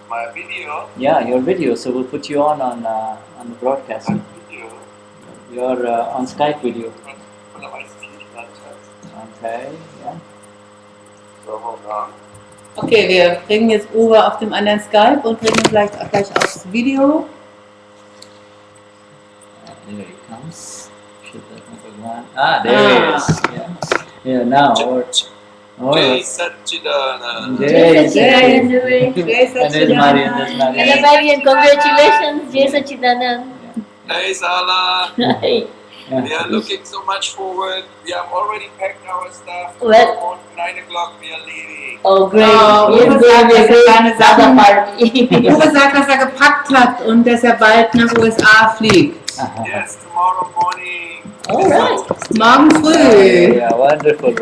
My video? Yeah, your video. So we'll put you on the broadcast. Video? You're on Skype video. Okay, yeah. So hold on. Okay, wir bringen jetzt Uwe auf dem anderen Skype und bringen ihn gleich aufs Video. There he comes. There he is. Yeah, now. Jai Satchidanand. Jai Satchidanand. And there's Marian. Hello, Marian. Congratulations, Jai Satchidanand. Hey, Sala. Hi. We are looking so much forward. We have already packed our stuff. Well, At 9 o'clock we are leaving. Oh, great. Uwe sagt, dass er seine Sachen party. Uwe sagt, dass er gepackt hat und dass er bald nach USA fliegt. Yes, tomorrow morning. All right. Morgen früh. Yeah, wonderful.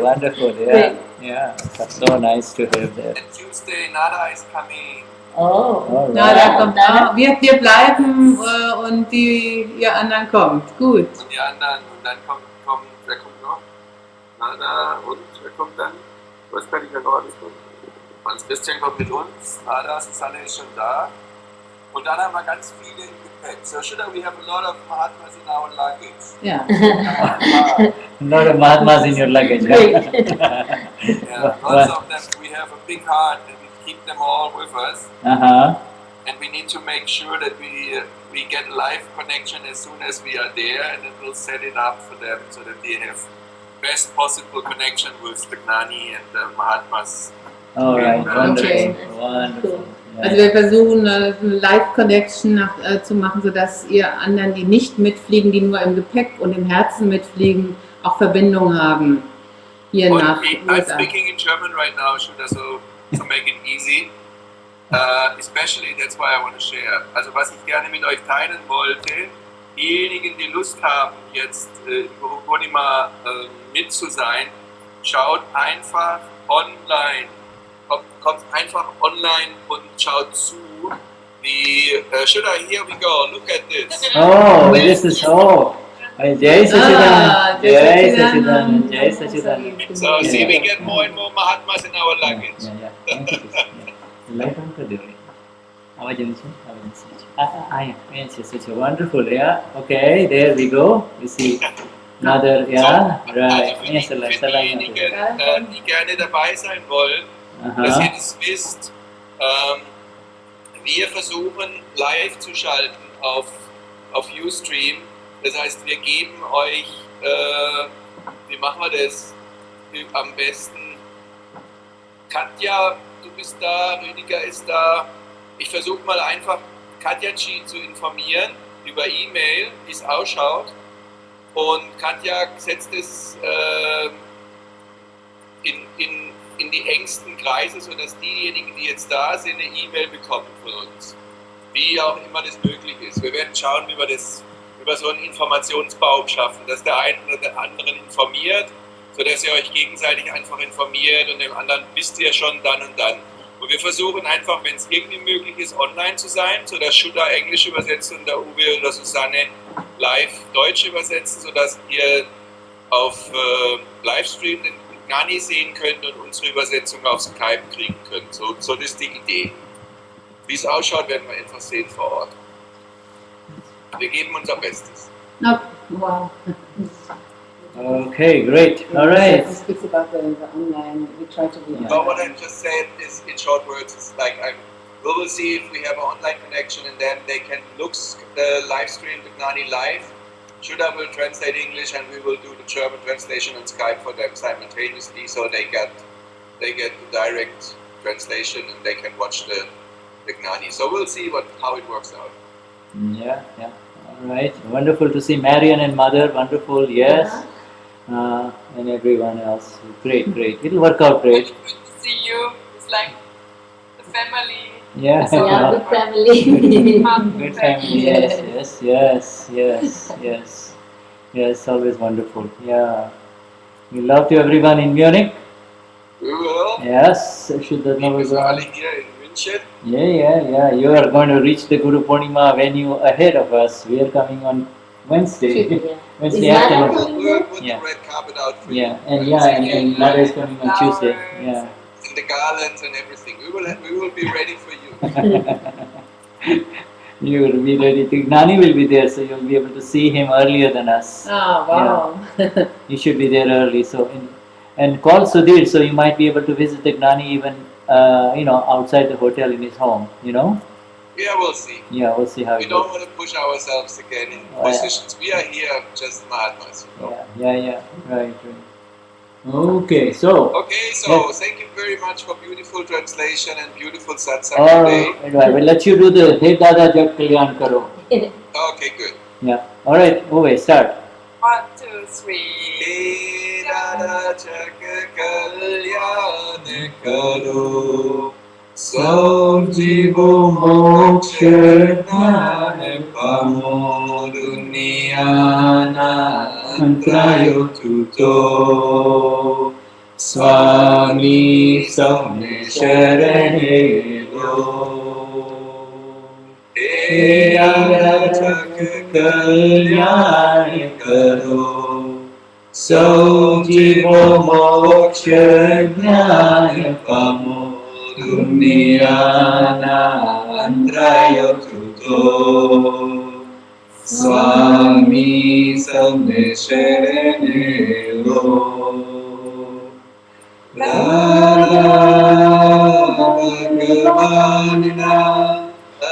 Yeah, that's so nice to have that. And Tuesday, Nada is coming. Oh. Na, da kommt wir bleiben und ihr anderen kommt. Gut. Und die anderen. Und dann wer kommt noch? Nada und wer kommt dann? Ich weiß gar nicht, wer noch alles kommt. Hans Christian kommt mit uns. Nada, Susanne ist schon da. Und dann haben wir ganz viele im Gepäck. So Shuddha, we have a lot of Mahatmas in our luggage. Ja. A lot of Mahatmas in your luggage. Yeah, lots of them. We have a big heart and we keep them all with us. And we need to make sure that we get live connection as soon as we are there, and then we'll set it up for them so that they have best possible connection with the Gnani and the Mahatmas. All right, wonderful, Okay. wonderful. Also wir versuchen eine Live-Connection zu machen, sodass ihr anderen, die nicht mitfliegen, die nur im Gepäck und im Herzen mitfliegen, auch Verbindung haben. Hier Und nach I'm USA. speaking in German right now, Shuddha, so to make it easy. Especially, that's why I want to share. Also was ich gerne mit euch teilen wollte, diejenigen, die Lust haben, jetzt im Equanimity mit zu sein, schaut einfach online. Kommt einfach online und schaut zu. Shuddha, here we go, look at this. Oh, this is Jai Sachidanand, Jai Sachidanand, Jai Sachidanand. So see, we get more and more Mahatmas in our luggage. Yeah. Thank you. Light on कर दो रे. आवाज नहीं सुन, yes, it's wonderful. Yeah, okay, there we go. You see another, yeah, right. Also für diejenigen, die gerne dabei sein wollen, dass ihr das wisst, wir versuchen live zu schalten auf Ustream. Das heißt, wir geben euch, wie machen wir das am besten? Katja, du bist da, Rüdiger ist da. Ich versuche mal einfach Katja-Chi zu informieren über E-Mail, wie es ausschaut. Und Katja setzt es in die engsten Kreise, sodass diejenigen, die jetzt da sind, eine E-Mail bekommen von uns. Wie auch immer das möglich ist. Wir werden schauen, wie wir das über so einen Informationsbaum schaffen, dass der eine oder der anderen informiert, sodass ihr euch gegenseitig einfach informiert und dem anderen wisst ihr schon dann und dann. Und wir versuchen einfach, wenn es irgendwie möglich ist, online zu sein, sodass Shuddha Englisch übersetzt und der Uwe oder Susanne live Deutsch übersetzen, sodass ihr auf Livestream den Gnani sehen könnt und unsere Übersetzung auf Skype kriegen könnt. So das ist die Idee. Wie es ausschaut, werden wir einfach sehen vor Ort. Wir geben unser Bestes. Oh, wow. Okay, great. All right. It speaks about the online. We try to be. But what I just said is, in short words, is like we will see if we have an online connection, and then they can look the live stream the Gnani live. Shuddha will translate English, and we will do the German translation on Skype for them simultaneously, so they get the direct translation and they can watch the Gnani. So we'll see how it works out. Yeah. All right. Wonderful to see Marian and Mother. Wonderful. Yes. And everyone else. Great. It'll work out great. Good to see you. It's like the family. Yeah. Yeah, good family. Good family. Yes. Always wonderful. Yeah. We love to everyone in Munich. We will. Yes. Shuddha We are all here in München. Yeah. You are going to reach the Guru Purnima venue ahead of us. We are coming on Wednesday. Yeah. Wednesday Is Nada afternoon. coming? We'll put Yeah. the red carpet out for Yeah, you. and Nada is coming on Tuesday. Yeah. And the garlands and everything. We will be ready for you. You will be ready to. Gnani will be there, so you'll be able to see him earlier than us. Ah, wow. Yeah. You should be there early. So, and call Sudhir, so you might be able to visit the Gnani even, outside the hotel in his home. Yeah, we'll see. Yeah, we'll see how We it don't goes. want to push ourselves again in Oh, yeah. positions. We are here just Mahatmas. Yeah. Right. Okay, so. Okay, so Yes. thank you very much for beautiful translation and beautiful satsang All today. right, I will let you do the Hey Dada Jab Kalyan Karo. Okay, good. Yeah. All right, Uwe, start. 1, 2, 3. Hey Dada Chak Kalyan Karo Sab Jivo Moksha Gnani Pamo Duniyana Antrayo Tuto Swami Samne Sharane Lo Hey Dada Chak Kalyan Karo Sab Jivo Moksha Gnani Pamo Duniyana Antrayo Tuto Swami Samesharenelo Radha Bhagavanina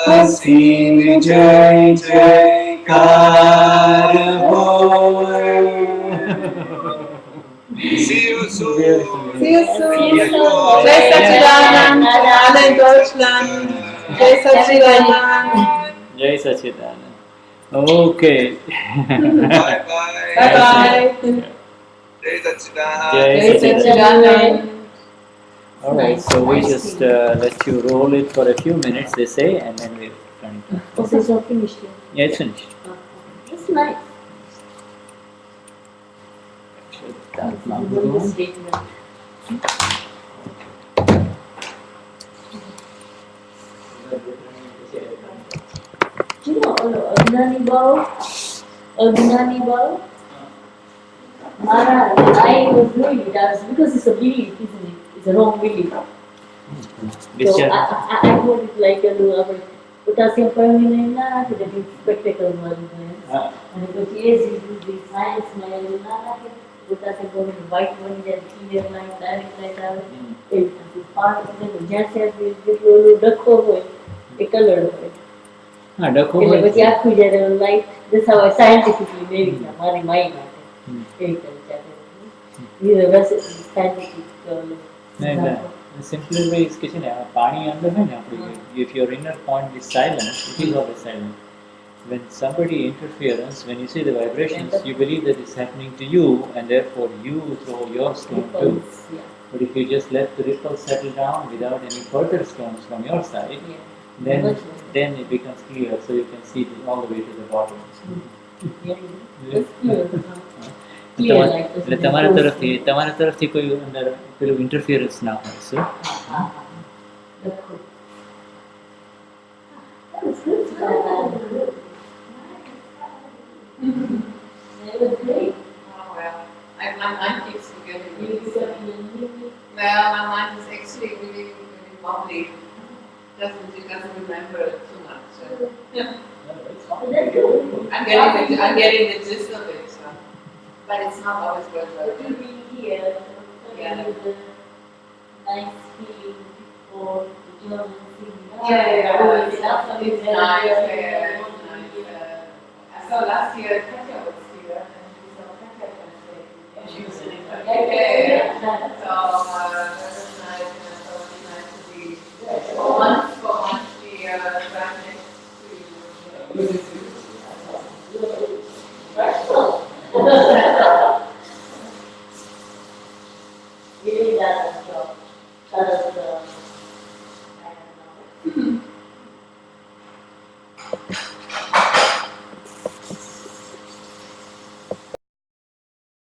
Asim Jai Jai Kara See you soon. See you soon. See you soon. Jai Satchidanand, alle in Deutschland. Jai Satchidanand. Jai Sachidanand. Okay. Bye bye. Bye bye. Jai Satchidanand. Jai Jai Satchidanand. Alright, Nice, so we nice just feeling. let you roll it for a few minutes, they say, and then we're turning it. Oh, so it's all finished here. Yeah, it's finished. It's nice. Should that now It's go? a statement. You know, aGnani Bhava, Maharaj, I was doing it because it's a belief, isn't it? It's a wrong belief. Which So chapter? I hold it like a little potassium permanent, that is spectacle one. And because yes, it is the science, my potassium permanent, white one, that clear light, direct light, it is part of the just as we do duck over a color of it. Duck એટલે over. પછી આખું જ્યારે light, that's how I scientifically made it, મારી mind માટે. These are scientific example. The simpler way is कि पानी अंदर है ना if your inner point is silent, it is always silent. When somebody interferes, when you see the vibrations, you believe that it's happening to you, and therefore you throw your stone too. Yeah. But if you just let the ripples settle down without any further stones from your side, Yeah. then it becomes clear, so you can see all the way to the bottom. Yeah. That's clear. Clear like this. એટલે તમારા તરફથી કોઈ અંદર પેલું ઇન્ટરફિયરન્સ ના હોય so That's good. That was good. That was great. Oh well, my mind keeps forgetting. You said you Well, my mind is actually really, really wobbly. It doesn't remember too much. So. That's good. I'm getting the gist of it. So. But it's not always good. But to be here, Yeah. with a nice feeling for the German singing. Yeah. It's It's nice. Yeah, it's nice. I saw last year Katja was here, and we saw Katja translate. And she was sitting there. Yeah. So that was nice, and I thought it was nice to be for once be right next to you. Really does a job.